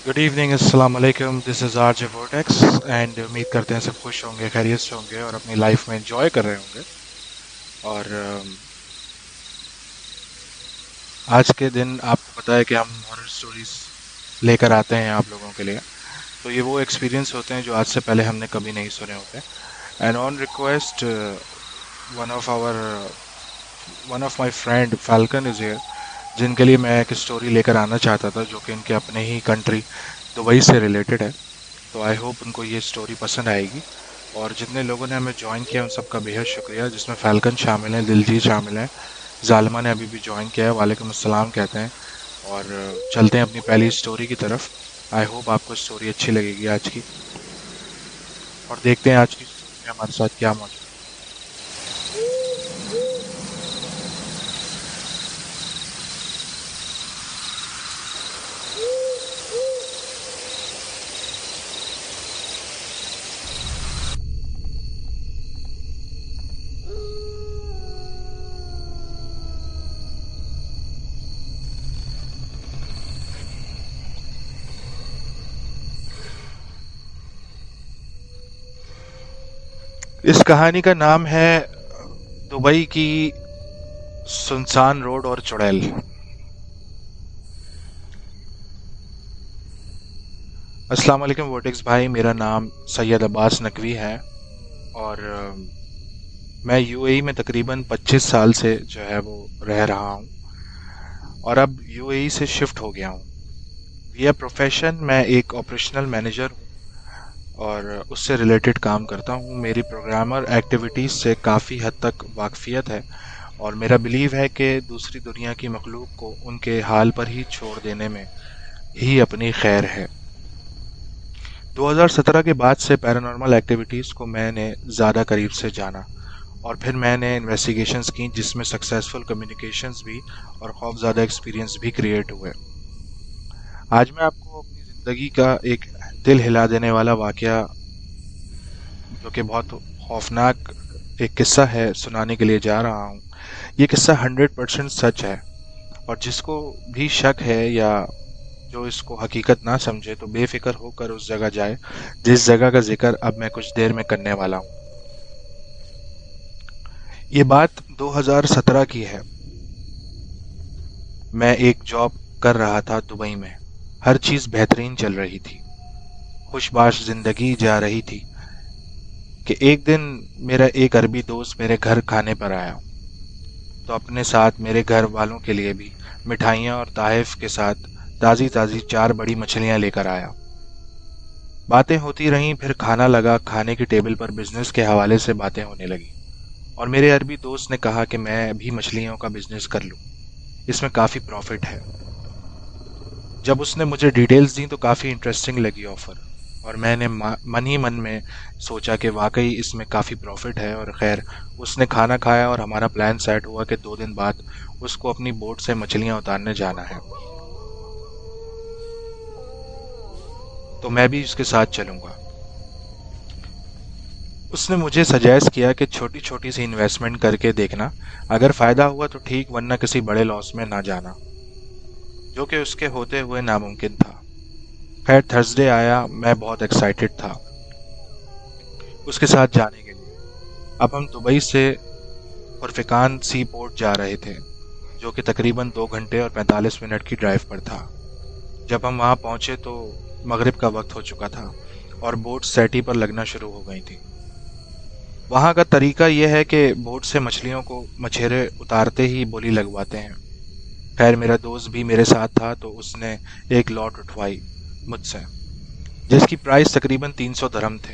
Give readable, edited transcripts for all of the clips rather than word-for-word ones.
Good evening, अस्सलाम वालेकुम। This is RJ vortex and उम्मीद करते हैं सब खुश होंगे, खैरियत से होंगे और अपनी लाइफ में एंजॉय कर रहे होंगे। और आज के दिन आपको पता है कि हम हॉरर स्टोरीज लेकर आते हैं आप लोगों के लिए। तो ये वो एक्सपीरियंस होते हैं जो आज से पहले हमने कभी नहीं सुने होते। And on request one of hour one of my friend falcon is here, जिनके लिए मैं एक स्टोरी लेकर आना चाहता था जो कि इनके अपने ही कंट्री दुबई से रिलेटेड है। तो आई होप उनको ये स्टोरी पसंद आएगी। और जितने लोगों ने हमें ज्वाइन किया उन सबका बेहद शुक्रिया, जिसमें फैल्कन शामिल हैं, दिलजीत शामिल हैं, जालिमा ने अभी भी ज्वाइन किया है, वालेकुम अस्सलाम कहते हैं। और चलते हैं अपनी पहली स्टोरी की तरफ। आई होप आपको स्टोरी अच्छी लगेगी आज की। और देखते हैं आज की स्टोरी में हमारे साथ क्या मौजूद है। इस कहानी का नाम है दुबई की सुनसान रोड और चुड़ैल। अस्सलाम वालेकुम वोटिक्स भाई, मेरा नाम सैयद अब्बास नकवी है। और मैं यूएई में तकरीबन 25 साल से जो है वो रह रहा हूँ और अब यूएई से शिफ्ट हो गया हूँ। यह प्रोफेशन, मैं एक ऑपरेशनल मैनेजर हूँ और उससे रिलेटेड काम करता हूँ। मेरी प्रोग्रामर एक्टिविटीज़ से काफ़ी हद तक वाकफियत है और मेरा बिलीव है कि दूसरी दुनिया की मखलूक को उनके हाल पर ही छोड़ देने में ही अपनी खैर है। 2017 के बाद से पैरानॉर्मल एक्टिविटीज़ को मैंने ज़्यादा करीब से जाना और फिर मैंने इन्वेस्टिगेशंस की जिसमें सक्सेसफुल कम्युनिकेशंस भी और खौफज़दा एक्सपीरियंस भी क्रिएट हुए। आज मैं आपको अपनी ज़िंदगी का एक दिल हिला देने वाला वाक़या, जो कि बहुत खौफनाक एक किस्सा है, सुनाने के लिए जा रहा हूँ। ये किस्सा 100% सच है और जिसको भी शक है या जो इसको हकीकत ना समझे तो बेफिक्र होकर उस जगह जाए जिस जगह का जिक्र अब मैं कुछ देर में करने वाला हूँ। ये बात 2017 की है। मैं एक जॉब कर रहा था दुबई में। हर चीज़ बेहतरीन चल रही थी, खुशबाश जिंदगी जा रही थी कि एक दिन मेरा एक अरबी दोस्त मेरे घर खाने पर आया। तो अपने साथ मेरे घर वालों के लिए भी मिठाइयाँ और तहफ़ के साथ ताज़ी ताज़ी 4 बड़ी मछलियाँ लेकर आया। बातें होती रहीं, फिर खाना लगा। खाने की टेबल पर बिजनेस के हवाले से बातें होने लगी और मेरे अरबी दोस्त ने कहा कि मैं भी मछलियों का बिजनेस कर लूं, इसमें काफ़ी प्रॉफिट है। जब उसने मुझे डिटेल्स दी तो काफ़ी इंटरेस्टिंग लगी ऑफ़र और मैंने मन ही मन में सोचा कि वाकई इसमें काफ़ी प्रॉफिट है। और खैर, उसने खाना खाया और हमारा प्लान सेट हुआ कि 2 दिन बाद उसको अपनी बोट से मछलियाँ उतारने जाना है, तो मैं भी उसके साथ चलूँगा। उसने मुझे सजेस्ट किया कि छोटी छोटी सी इन्वेस्टमेंट करके देखना, अगर फ़ायदा हुआ तो ठीक, वरना किसी बड़े लॉस में ना जाना, जो कि उसके होते हुए नामुमकिन था। खैर, थर्सडे आया, मैं बहुत एक्साइटेड था उसके साथ जाने के लिए। अब हम दुबई से खुरफिकान सी पोर्ट जा रहे थे, जो कि तकरीबन 2 घंटे और 45 मिनट की ड्राइव पर था। जब हम वहाँ पहुँचे तो मगरिब का वक्त हो चुका था और बोट सेटी पर लगना शुरू हो गई थी। वहाँ का तरीका यह है कि बोट से मछलियों को मछेरे उतारते ही बोली लगवाते हैं। खैर, मेरा दोस्त भी मेरे साथ था तो उसने एक लॉट उठवाई मुझसे, जिसकी प्राइस तकरीबन 300 दरहम थे,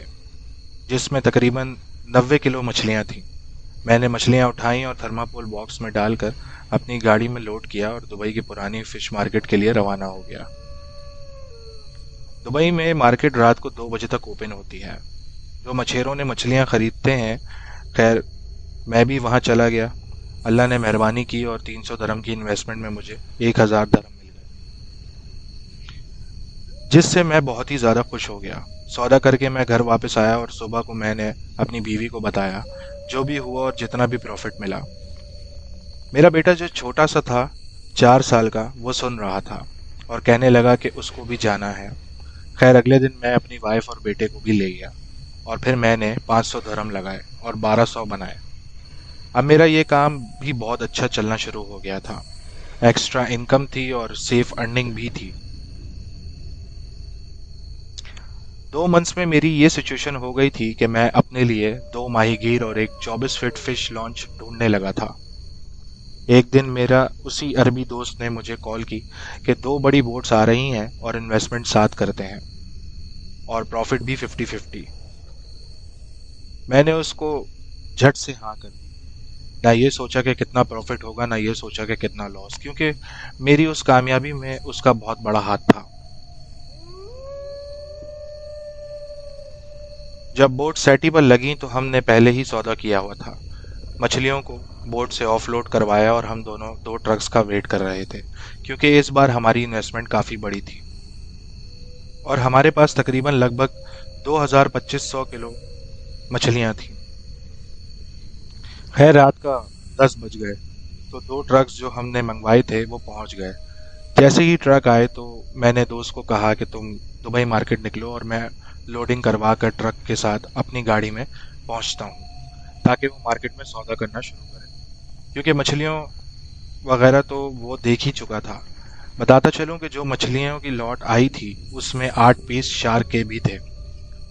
जिसमें तकरीबन 90 किलो मछलियाँ थीं। मैंने मछलियाँ उठाईं और थर्माकोल बॉक्स में डालकर अपनी गाड़ी में लोड किया और दुबई की पुरानी फिश मार्केट के लिए रवाना हो गया। दुबई में मार्केट रात को 2 बजे तक ओपन होती है। जो मछेरों ने मछलियाँ खरीदते हैं, खैर मैं भी वहाँ चला गया। अल्लाह ने मेहरबानी की और 300 दरहम की इन्वेस्टमेंट में मुझे 1000 दरहम मिल गए, जिससे मैं बहुत ही ज़्यादा खुश हो गया। सौदा करके मैं घर वापस आया और सुबह को मैंने अपनी बीवी को बताया जो भी हुआ और जितना भी प्रॉफिट मिला। मेरा बेटा जो छोटा सा था, 4 साल का, वो सुन रहा था और कहने लगा कि उसको भी जाना है। खैर अगले दिन मैं अपनी वाइफ और बेटे को भी ले गया और फिर मैंने 500 धर्म लगाए और 1200 बनाए। अब मेरा ये काम भी बहुत अच्छा चलना शुरू हो गया था। एक्स्ट्रा इनकम थी और सेफ अर्निंग भी थी। 2 मंथ्स में मेरी ये सिचुएशन हो गई थी कि मैं अपने लिए 2 माहीगीर और एक 24 फीट फिश लॉन्च ढूंढने लगा था। एक दिन मेरा उसी अरबी दोस्त ने मुझे कॉल की कि 2 बड़ी बोट्स आ रही हैं और इन्वेस्टमेंट साथ करते हैं और प्रॉफिट भी 50-50। मैंने उसको झट से हाँ कर दी। ना ये सोचा कि कितना प्रॉफिट होगा, ना ये सोचा कि कितना लॉस, क्योंकि मेरी उस कामयाबी में उसका बहुत बड़ा हाथ था। जब बोट सेटी पर लगी तो हमने पहले ही सौदा किया हुआ था। मछलियों को बोट से ऑफलोड करवाया और हम दोनों 2 ट्रक्स का वेट कर रहे थे, क्योंकि इस बार हमारी इन्वेस्टमेंट काफ़ी बड़ी थी और हमारे पास तकरीबन लगभग 2200 किलो मछलियां थी। खैर रात का 10 बज गए तो 2 ट्रक्स जो हमने मंगवाए थे वो पहुंच गए। जैसे ही ट्रक आए तो मैंने दोस्त को कहा कि तुम दुबई मार्केट निकलो और मैं लोडिंग करवा कर ट्रक के साथ अपनी गाड़ी में पहुंचता हूं, ताकि वो मार्केट में सौदा करना शुरू करें, क्योंकि मछलियों वगैरह तो वो देख ही चुका था। बताता चलूं कि जो मछलियों की लॉट आई थी उसमें 8 पीस शार्क के भी थे,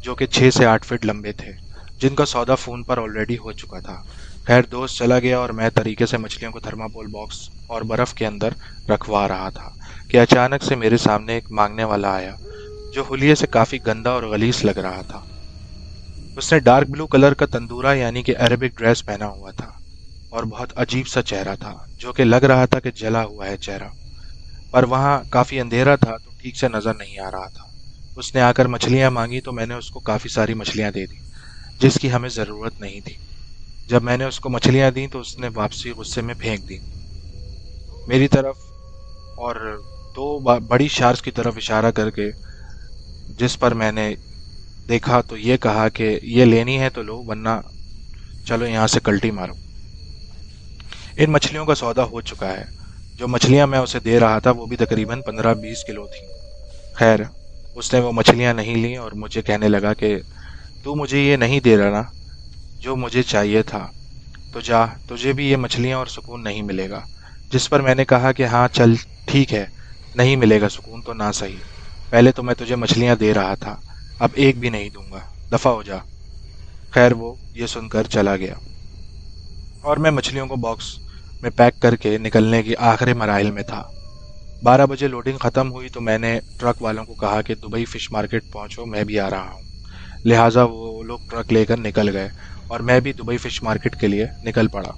जो कि 6 से 8 फीट लंबे थे, जिनका सौदा फ़ोन पर ऑलरेडी हो चुका था। खैर दोस्त चला गया और मैं तरीके से मछलियों को थर्माकोल बॉक्स और बर्फ़ के अंदर रखवा रहा था कि अचानक से मेरे सामने एक मांगने वाला आया, जो हुलिये से काफ़ी गंदा और गलीस लग रहा था। उसने डार्क ब्लू कलर का तंदूरा यानी कि अरेबिक ड्रेस पहना हुआ था और बहुत अजीब सा चेहरा था, जो कि लग रहा था कि जला हुआ है चेहरा, पर वहाँ काफ़ी अंधेरा था तो ठीक से नज़र नहीं आ रहा था। उसने आकर मछलियाँ मांगी तो मैंने उसको काफ़ी सारी मछलियाँ दे दी, जिसकी हमें ज़रूरत नहीं थी। जब मैंने उसको मछलियाँ दी तो उसने वापसी गुस्से में फेंक दी मेरी तरफ, और बड़ी शार्क्स की तरफ इशारा करके, जिस पर मैंने देखा तो ये कहा कि ये लेनी है तो लो, वरना चलो यहाँ से कल्टी मारो। इन मछलियों का सौदा हो चुका है। जो मछलियाँ मैं उसे दे रहा था वो भी तकरीबन 15-20 किलो थी। खैर उसने वो मछलियाँ नहीं ली और मुझे कहने लगा कि तू मुझे ये नहीं दे रहा ना जो मुझे चाहिए था, तो जा, तुझे भी ये मछलियाँ और सुकून नहीं मिलेगा। जिस पर मैंने कहा कि हाँ चल ठीक है, नहीं मिलेगा सुकून तो ना सही, पहले तो मैं तुझे मछलियाँ दे रहा था, अब एक भी नहीं दूंगा, दफ़ा हो जा। खैर वो ये सुनकर चला गया और मैं मछलियों को बॉक्स में पैक करके निकलने की आखिरी मराहिल में था। 12 बजे लोडिंग ख़त्म हुई तो मैंने ट्रक वालों को कहा कि दुबई फ़िश मार्केट पहुंचो, मैं भी आ रहा हूँ। लिहाजा वो लोग ट्रक लेकर निकल गए और मैं भी दुबई फ़िश मार्केट के लिए निकल पड़ा।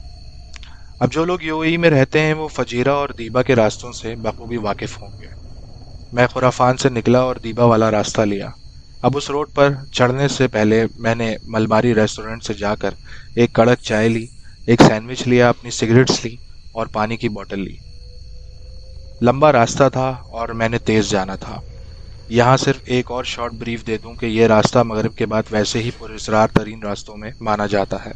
अब जो लोग यूएई में रहते हैं वो फजीरा और दीबा के रास्तों से बखूबी वाकिफ़ होंगे। मैं खुराफान से निकला और दीबा वाला रास्ता लिया। अब उस रोड पर चढ़ने से पहले मैंने मलबारी रेस्टोरेंट से जाकर एक कड़क चाय ली, एक सैंडविच लिया, अपनी सिगरेट्स ली और पानी की बोतल ली। लंबा रास्ता था और मैंने तेज़ जाना था। यहाँ सिर्फ एक और शॉर्ट ब्रीफ दे दूं कि यह रास्ता मगरिब के बाद वैसे ही पुरअसरार तरीन रास्तों में माना जाता है।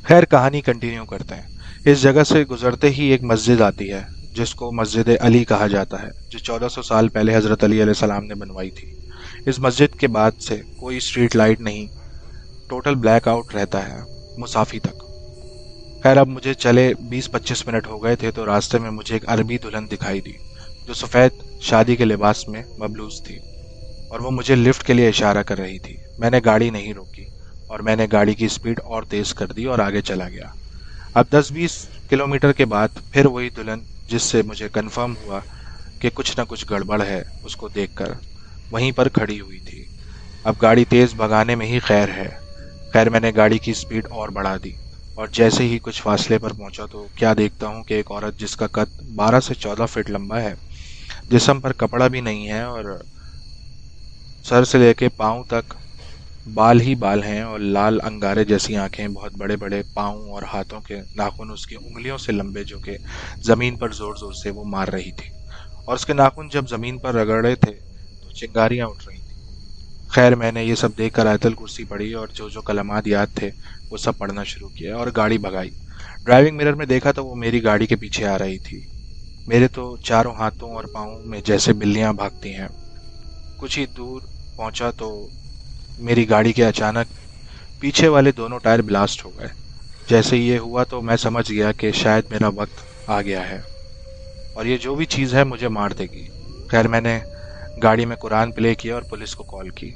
खैर कहानी कंटिन्यू करते हैं। इस जगह से गुजरते ही एक मस्जिद आती है जिसको मस्जिद अली कहा जाता है, जो 1400 साल पहले हज़रत अली अलैहिस्सलाम ने बनवाई थी। इस मस्जिद के बाद से कोई स्ट्रीट लाइट नहीं, टोटल ब्लैक आउट रहता है मुसाफी तक। खैर अब मुझे चले 20-25 मिनट हो गए थे तो रास्ते में मुझे एक अरबी दुल्हन दिखाई दी, जो सफ़ेद शादी के लिबास में मबलूस थी और वो मुझे लिफ्ट के लिए इशारा कर रही थी। मैंने गाड़ी नहीं रोकी और मैंने गाड़ी की स्पीड और तेज़ कर दी और आगे चला गया। अब 10-20 किलोमीटर के बाद फिर वही दुल्हन, जिससे मुझे कन्फर्म हुआ कि कुछ न कुछ गड़बड़ है, उसको देखकर वहीं पर खड़ी हुई थी। अब गाड़ी तेज़ भगाने में ही खैर है। खैर मैंने गाड़ी की स्पीड और बढ़ा दी और जैसे ही कुछ फासले पर पहुंचा तो क्या देखता हूँ कि एक औरत जिसका कद 12 से 14 फीट लंबा है, जिस्म पर कपड़ा भी नहीं है और सर से लेके पाँव तक बाल ही बाल हैं और लाल अंगारे जैसी आंखें, बहुत बड़े बड़े पाँव और हाथों के नाखून उसकी उंगलियों से लंबे, जो कि ज़मीन पर ज़ोर ज़ोर से वो मार रही थी और उसके नाखून जब ज़मीन पर रगड़े थे तो चिंगारियाँ उठ रही थी। खैर मैंने ये सब देखकर आयतल कुर्सी पढ़ी और जो जो कलमात याद थे वो सब पढ़ना शुरू किया और गाड़ी भगाई। ड्राइविंग मिरर में देखा तो वो मेरी गाड़ी के पीछे आ रही थी। मेरे तो चारों हाथों और पाँवों में जैसे बिल्लियां भागती हैं। कुछ ही दूर पहुंचा तो मेरी गाड़ी के अचानक पीछे वाले दोनों टायर ब्लास्ट हो गए। जैसे ये हुआ तो मैं समझ गया कि शायद मेरा वक्त आ गया है और ये जो भी चीज़ है मुझे मार देगी। खैर, मैंने गाड़ी में कुरान प्ले किया और पुलिस को कॉल की।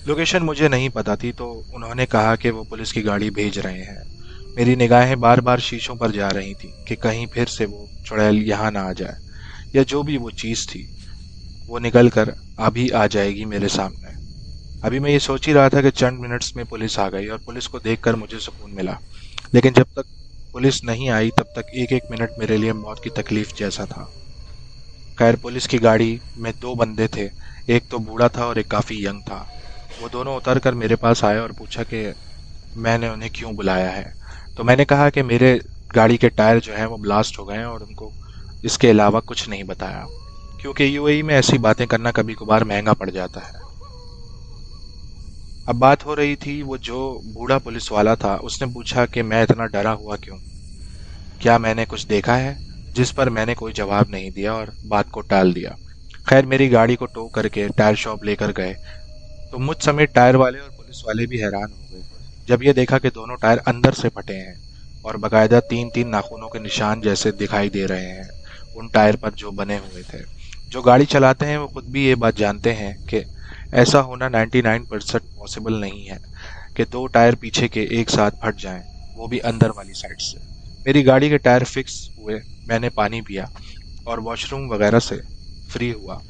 लोकेशन मुझे नहीं पता थी तो उन्होंने कहा कि वो पुलिस की गाड़ी भेज रहे हैं। मेरी निगाहें बार बार शीशों पर जा रही थी कि कहीं फिर से वो चुड़ैल यहाँ ना आ जाए, या जो भी वो चीज़ थी वो निकल कर अभी आ जाएगी मेरे सामने। अभी मैं ये सोच ही रहा था कि चंद मिनट्स में पुलिस आ गई और पुलिस को देखकर मुझे सुकून मिला। लेकिन जब तक पुलिस नहीं आई तब तक एक एक मिनट मेरे लिए मौत की तकलीफ जैसा था। खैर, पुलिस की गाड़ी में दो बंदे थे। एक तो बूढ़ा था और एक काफ़ी यंग था। वो दोनों उतर कर मेरे पास आए और पूछा कि मैंने उन्हें क्यों बुलाया है। तो मैंने कहा कि मेरे गाड़ी के टायर जो हैं वो ब्लास्ट हो गए हैं और उनको इसके अलावा कुछ नहीं बताया, क्योंकि यूएई में ऐसी बातें करना कभी कभार महंगा पड़ जाता है। अब बात हो रही थी, वो जो बूढ़ा पुलिस वाला था उसने पूछा कि मैं इतना डरा हुआ क्यों, क्या मैंने कुछ देखा है। जिस पर मैंने कोई जवाब नहीं दिया और बात को टाल दिया। खैर, मेरी गाड़ी को टो करके टायर शॉप लेकर गए तो मुझ समेत टायर वाले और पुलिस वाले भी हैरान हो गए जब ये देखा कि दोनों टायर अंदर से फटे हैं और बकायदा तीन तीन नाखूनों के निशान जैसे दिखाई दे रहे हैं उन टायर पर जो बने हुए थे। जो गाड़ी चलाते हैं वो खुद भी ये बात जानते हैं कि ऐसा होना 99% पॉसिबल नहीं है कि दो टायर पीछे के एक साथ फट जाएं, वो भी अंदर वाली साइड से। मेरी गाड़ी के टायर फिक्स हुए, मैंने पानी पिया और वॉशरूम वगैरह से फ्री हुआ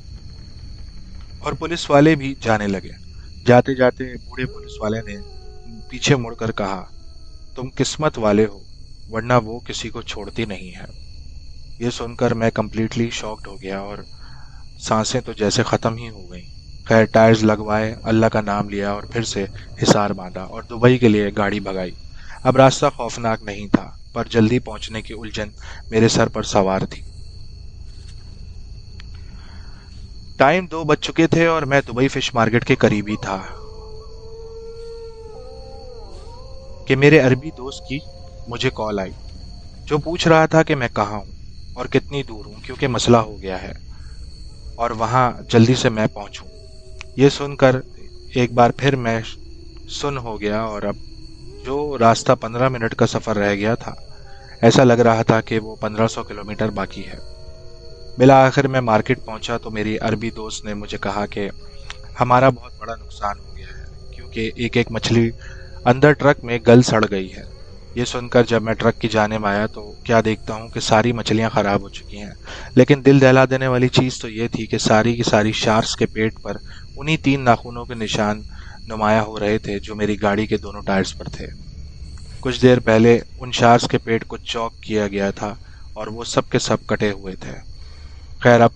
और पुलिस वाले भी जाने लगे। जाते जाते बूढ़े पुलिस वाले ने पीछे मुड़कर कहा, तुम किस्मत वाले हो, वरना वो किसी को छोड़ती नहीं है। ये सुनकर मैं कंप्लीटली शॉक्ड हो गया और सांसें तो जैसे ख़त्म ही हो गई। खैर, टायर्स लगवाए, अल्लाह का नाम लिया और फिर से हिसार बांधा और दुबई के लिए गाड़ी भगाई। अब रास्ता खौफनाक नहीं था, पर जल्दी पहुंचने की उलझन मेरे सर पर सवार थी। टाइम 2 बज चुके थे और मैं दुबई फिश मार्केट के करीब ही था कि मेरे अरबी दोस्त की मुझे कॉल आई, जो पूछ रहा था कि मैं कहाँ हूँ और कितनी दूर हूँ, क्योंकि मसला हो गया है और वहाँ जल्दी से मैं पहुँचूँ। ये सुनकर एक बार फिर मैं सुन हो गया और अब जो रास्ता 15 मिनट का सफ़र रह गया था, ऐसा लग रहा था कि वो 1500 किलोमीटर बाकी है। बिला आखिर मैं मार्केट पहुंचा तो मेरी अरबी दोस्त ने मुझे कहा कि हमारा बहुत बड़ा नुकसान हो गया है, क्योंकि एक एक मछली अंदर ट्रक में गल सड़ गई है। ये सुनकर जब मैं ट्रक की जाने में आया तो क्या देखता हूँ कि सारी मछलियाँ ख़राब हो चुकी हैं। लेकिन दिल दहला देने वाली चीज़ तो ये थी कि सारी की सारी शार्क्स के पेट पर उन्हीं 3 नाखूनों के निशान नुमाया हो रहे थे जो मेरी गाड़ी के दोनों टायर्स पर थे। कुछ देर पहले उन शार्क्स के पेट को चॉक किया गया था और वो सब के सब कटे हुए थे। खैर, अब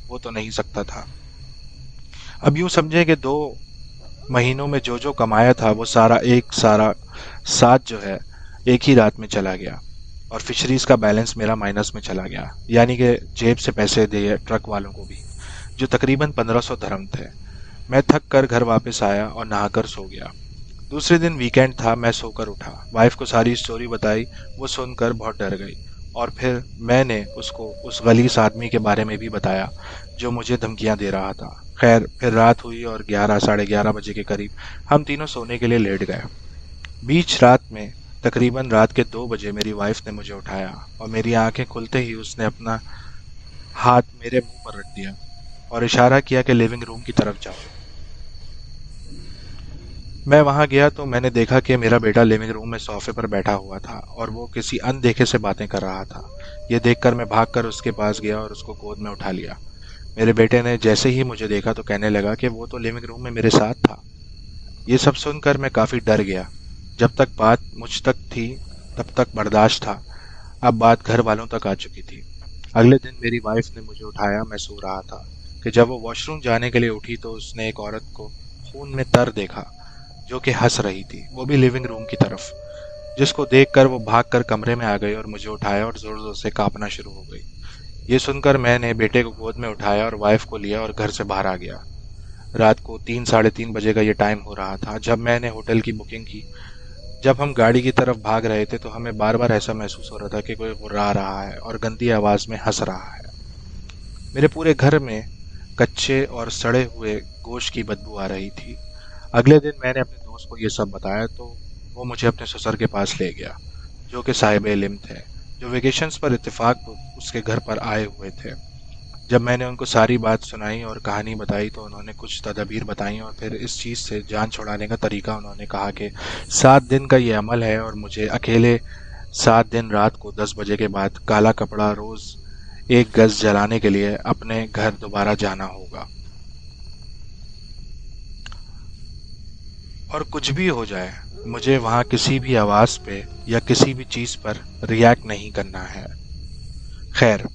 वो तो नहीं सकता था। अब यूं समझे कि 2 महीनों में जो जो कमाया था वो सारा साथ जो है एक ही रात में चला गया और फिशरीज का बैलेंस मेरा माइनस में चला गया, यानी कि जेब से पैसे दिए ट्रक वालों को भी, जो तकरीबन 1500 धर्म थे। मैं थक कर घर वापस आया और नहाकर सो गया। दूसरे दिन वीकेंड था। मैं सोकर उठा, वाइफ को सारी स्टोरी बताई। वो सुनकर बहुत डर गई और फिर मैंने उसको उस गलीस आदमी के बारे में भी बताया जो मुझे धमकियां दे रहा था। खैर, फिर रात हुई और 11 साढ़े 11 बजे के करीब हम तीनों सोने के लिए लेट गए। बीच रात में तकरीबन रात के 2 बजे मेरी वाइफ ने मुझे उठाया और मेरी आंखें खुलते ही उसने अपना हाथ मेरे मुंह पर रख दिया और इशारा किया कि लिविंग रूम की तरफ जाओ। मैं वहां गया तो मैंने देखा कि मेरा बेटा लिविंग रूम में सोफे पर बैठा हुआ था और वो किसी अनदेखे से बातें कर रहा था। ये देखकर मैं भागकर उसके पास गया और उसको गोद में उठा लिया। मेरे बेटे ने जैसे ही मुझे देखा तो कहने लगा कि वो तो लिविंग रूम में मेरे साथ था। ये सब सुनकर मैं काफ़ी डर गया। जब तक बात मुझ तक थी तब तक बर्दाश्त था, अब बात घर वालों तक आ चुकी थी। अगले दिन मेरी वाइफ ने मुझे उठाया, मैं सो रहा था, कि जब वो वॉशरूम जाने के लिए उठी तो उसने एक औरत को खून में तर देखा जो कि हंस रही थी, वो भी लिविंग रूम की तरफ। जिसको देखकर वो भागकर कमरे में आ गई और मुझे उठाया और जोर जोर से कांपना शुरू हो गई। ये सुनकर मैंने बेटे को गोद में उठाया और वाइफ को लिया और घर से बाहर आ गया। रात को 3 साढ़े 3 बजे का ये टाइम हो रहा था जब मैंने होटल की बुकिंग की। जब हम गाड़ी की तरफ भाग रहे थे तो हमें बार बार ऐसा महसूस हो रहा था कि कोई गुर्रा रहा है और गंदी आवाज में हंस रहा है। मेरे पूरे घर में कच्चे और सड़े हुए गोश्त की बदबू आ रही थी। अगले दिन मैंने अपने दोस्त को ये सब बताया तो वो मुझे अपने ससुर के पास ले गया, जो कि साहिब इल्म थे, जो वेकेशंस पर इत्तेफाक उसके घर पर आए हुए थे। जब मैंने उनको सारी बात सुनाई और कहानी बताई तो उन्होंने कुछ तदबीर बताई और फिर इस चीज़ से जान छुड़ाने का तरीका उन्होंने कहा कि 7 दिन का ये अमल है और मुझे अकेले 7 दिन रात को 10 बजे के बाद काला कपड़ा रोज़ 1 गज जलाने के लिए अपने घर दोबारा जाना होगा। और कुछ भी हो जाए, मुझे वहाँ किसी भी आवाज़ पे या किसी भी चीज़ पर रिएक्ट नहीं करना है। खैर,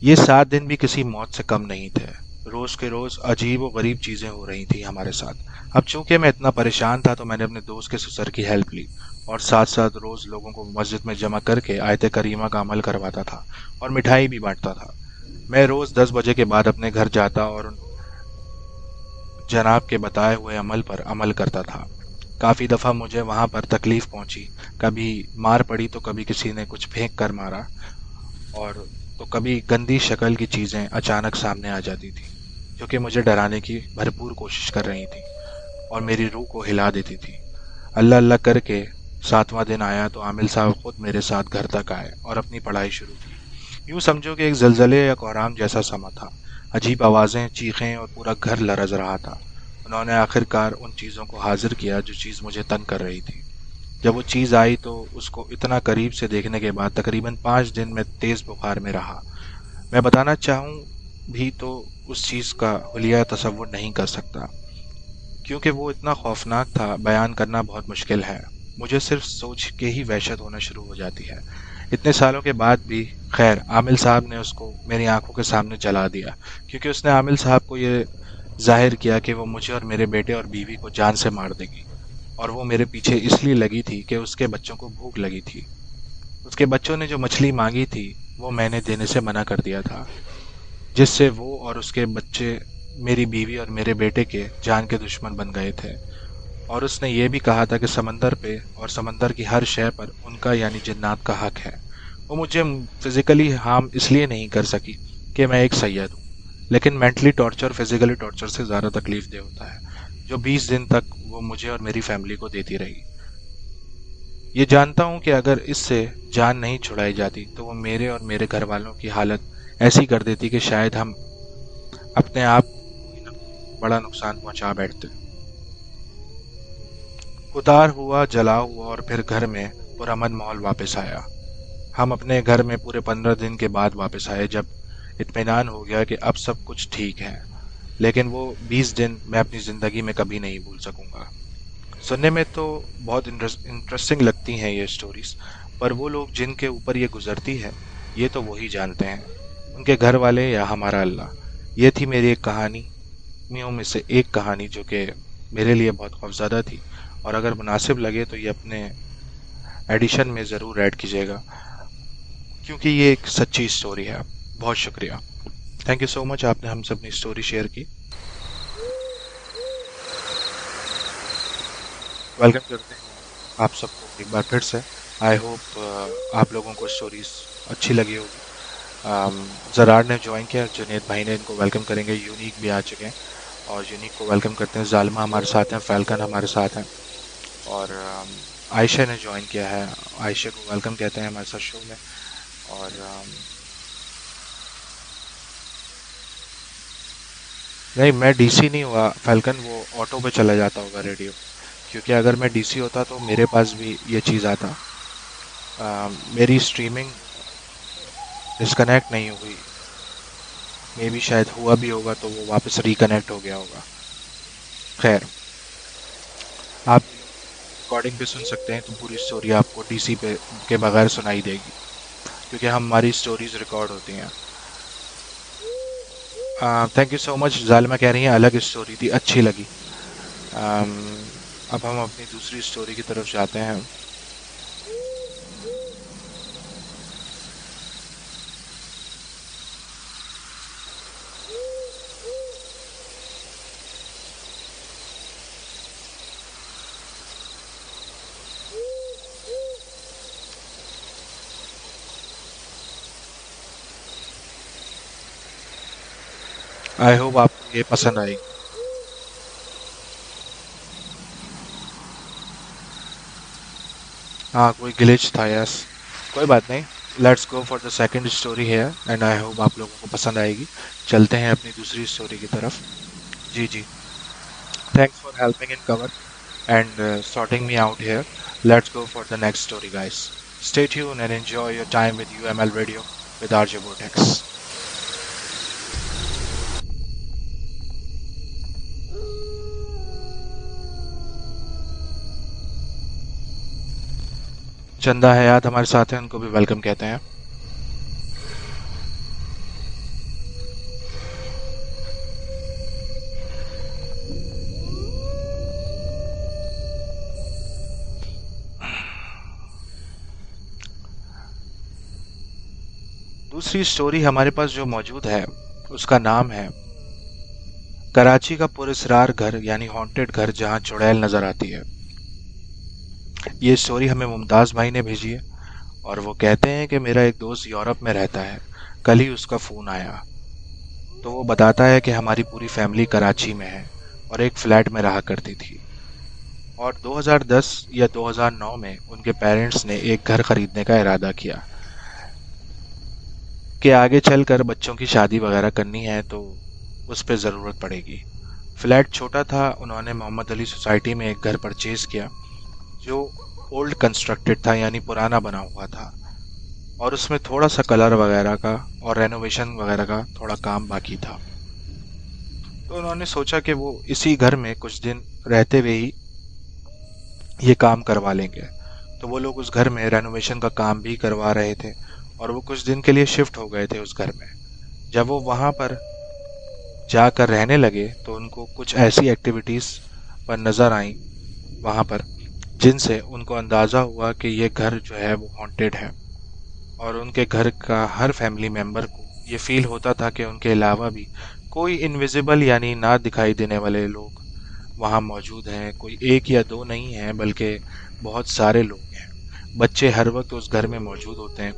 ये 7 दिन भी किसी मौत से कम नहीं थे। रोज के रोज अजीब और गरीब चीजें हो रही थी हमारे साथ। अब चूंकि मैं इतना परेशान था तो मैंने अपने दोस्त के ससुर की हेल्प ली और साथ साथ रोज लोगों को मस्जिद में जमा करके आयत करीमा का अमल करवाता था और मिठाई भी बांटता था। मैं रोज 10 बजे के बाद अपने घर जाता और उन जनाब के बताए हुए अमल पर अमल करता था। काफ़ी दफ़ा मुझे वहाँ पर तकलीफ़ पहुँची, कभी मार पड़ी तो कभी किसी ने कुछ फेंक कर मारा, और तो कभी गंदी शक्ल की चीज़ें अचानक सामने आ जाती थी जो कि मुझे डराने की भरपूर कोशिश कर रही थी और मेरी रूह को हिला देती थी। अल्लाह अल्लाह करके 7वां दिन आया तो आमिल साहब खुद मेरे साथ घर तक आए और अपनी पढ़ाई शुरू की। यूँ समझो कि एक जलजले या कोहराम जैसा समा था। अजीब आवाज़ें, चीखें और पूरा घर लरज रहा था। उन्होंने आखिरकार उन चीज़ों को हाजिर किया जो चीज़ मुझे तंग कर रही थी। जब वो चीज़ आई तो उसको इतना करीब से देखने के बाद तकरीबन 5 दिन में तेज़ बुखार में रहा। मैं बताना चाहूँ भी तो उस चीज़ का हुलिया तसव्वुर नहीं कर सकता, क्योंकि वो इतना खौफनाक था, बयान करना बहुत मुश्किल है। मुझे सिर्फ सोच के ही वहशत होना शुरू हो जाती है, इतने सालों के बाद भी। खैर, आमिल साहब ने उसको मेरी आंखों के सामने जला दिया, क्योंकि उसने आमिल साहब को ये जाहिर किया कि वो मुझे और मेरे बेटे और बीवी को जान से मार देगी, और वो मेरे पीछे इसलिए लगी थी कि उसके बच्चों को भूख लगी थी। उसके बच्चों ने जो मछली मांगी थी वो मैंने देने से मना कर दिया था, जिससे वो और उसके बच्चे मेरी बीवी और मेरे बेटे के जान के दुश्मन बन गए थे। और उसने ये भी कहा था कि समंदर पे और समंदर की हर शय पर उनका यानी जिन्नात का हक है। वो मुझे फिजिकली हार्म इसलिए नहीं कर सकी कि मैं एक सैयद हूँ, लेकिन मेंटली टॉर्चर फिजिकली टॉर्चर से ज़्यादा तकलीफ दे होता है, जो 20 दिन तक वो मुझे और मेरी फैमिली को देती रही। ये जानता हूँ कि अगर इससे जान नहीं छुड़ाई जाती तो वो मेरे और मेरे घर वालों की हालत ऐसी कर देती कि शायद हम अपने आप को ही बड़ा नुकसान पहुंचा बैठते। उतार हुआ, जलाव हुआ और फिर घर में पुरअमन माहौल वापस आया। हम अपने घर में पूरे 15 दिन के बाद वापस आए, जब इत्मीनान हो गया कि अब सब कुछ ठीक है। लेकिन वो 20 दिन मैं अपनी ज़िंदगी में कभी नहीं भूल सकूंगा। सुनने में तो बहुत इंटरेस्टिंग लगती हैं ये स्टोरीज, पर वो लोग जिनके ऊपर ये गुजरती है, ये तो वही जानते हैं, उनके घर वाले या हमारा अल्लाह। ये थी मेरी एक कहानी में से एक कहानी जो कि मेरे लिए बहुत खौफज़दा थी, और अगर मुनासिब लगे तो ये अपने एडिशन में ज़रूर ऐड कीजिएगा, क्योंकि ये एक सच्ची स्टोरी है। बहुत शुक्रिया। थैंक यू सो मच, आपने हमसे अपनी स्टोरी शेयर की। वेलकम करते हैं आप सबको एक बार फिर से। आई होप आप लोगों को स्टोरीज अच्छी लगी होगी। जरार ने ज्वाइन किया, जुनेद भाई ने इनको वेलकम करेंगे। यूनिक भी आ चुके हैं और यूनिक को वेलकम करते हैं। जालिमा हमारे साथ हैं, फैल्कन हमारे साथ हैं, और आयशा ने ज्वाइन किया है। आयशा को वेलकम कहते हैं हमारे साथ शो में। और नहीं, मैं डीसी नहीं हुआ फैल्कन, वो ऑटो पे चला जाता होगा रेडियो, क्योंकि अगर मैं डीसी होता तो मेरे पास भी ये चीज़ आता। मेरी स्ट्रीमिंग डिस्कनेक्ट नहीं हुई, मे भी शायद हुआ भी होगा तो वो वापस रिकनेक्ट हो गया होगा। खैर, आप रिकॉर्डिंग पे सुन सकते हैं तो पूरी स्टोरी आपको डीसी पे के बगैर सुनाई देगी, क्योंकि हमारी स्टोरीज रिकॉर्ड होती हैं। Thank you so much. Zalima कह रही हैं अलग स्टोरी थी, अच्छी लगी। um, अब हम अपनी दूसरी स्टोरी की तरफ जाते हैं। आई होप आपको ये पसंद आएगी। हाँ, कोई ग्लिच था, यस। कोई बात नहीं। Let's go for the second story है एंड आई होप आप लोगों को पसंद आएगी। चलते हैं अपनी दूसरी स्टोरी की तरफ। जी जी। Thanks for helping in cover and sorting me out here. Let's go for the next story, guys. Stay tuned and enjoy your time with UML Radio with RJ Vortex. चंदा हयात हमारे साथ हैं, उनको भी वेलकम कहते हैं। दूसरी स्टोरी हमारे पास जो मौजूद है उसका नाम है कराची का पुरस्रार घर, यानी हॉन्टेड घर जहां चुड़ैल नजर आती है। ये स्टोरी हमें मुमताज़ भाई ने भेजी है और वो कहते हैं कि मेरा एक दोस्त यूरोप में रहता है। कल ही उसका फ़ोन आया तो वो बताता है कि हमारी पूरी फैमिली कराची में है और एक फ्लैट में रहा करती थी, और 2010 या 2009 में उनके पेरेंट्स ने एक घर खरीदने का इरादा किया कि आगे चलकर बच्चों की शादी वगैरह करनी है तो उस पर ज़रूरत पड़ेगी। फ्लैट छोटा था। उन्होंने मोहम्मद अली सोसाइटी में एक घर परचेज़ किया जो ओल्ड कंस्ट्रक्टेड था, यानी पुराना बना हुआ था, और उसमें थोड़ा सा कलर वगैरह का और रेनोवेशन वगैरह का थोड़ा काम बाकी था। तो उन्होंने सोचा कि वो इसी घर में कुछ दिन रहते हुए ही ये काम करवा लेंगे। तो वो लोग उस घर में रेनोवेशन का काम भी करवा रहे थे और वो कुछ दिन के लिए शिफ्ट हो गए थे उस घर में। जब वो वहाँ पर जाकर रहने लगे तो उनको कुछ ऐसी एक्टिविटीज़ पर नज़र आई वहाँ पर जिनसे उनको अंदाज़ा हुआ कि ये घर जो है वो हॉन्टेड है, और उनके घर का हर फैमिली मेम्बर को ये फील होता था कि उनके अलावा भी कोई इनविजिबल यानी ना दिखाई देने वाले लोग वहाँ मौजूद हैं। कोई एक या दो नहीं हैं बल्कि बहुत सारे लोग हैं। बच्चे हर वक्त उस घर में मौजूद होते हैं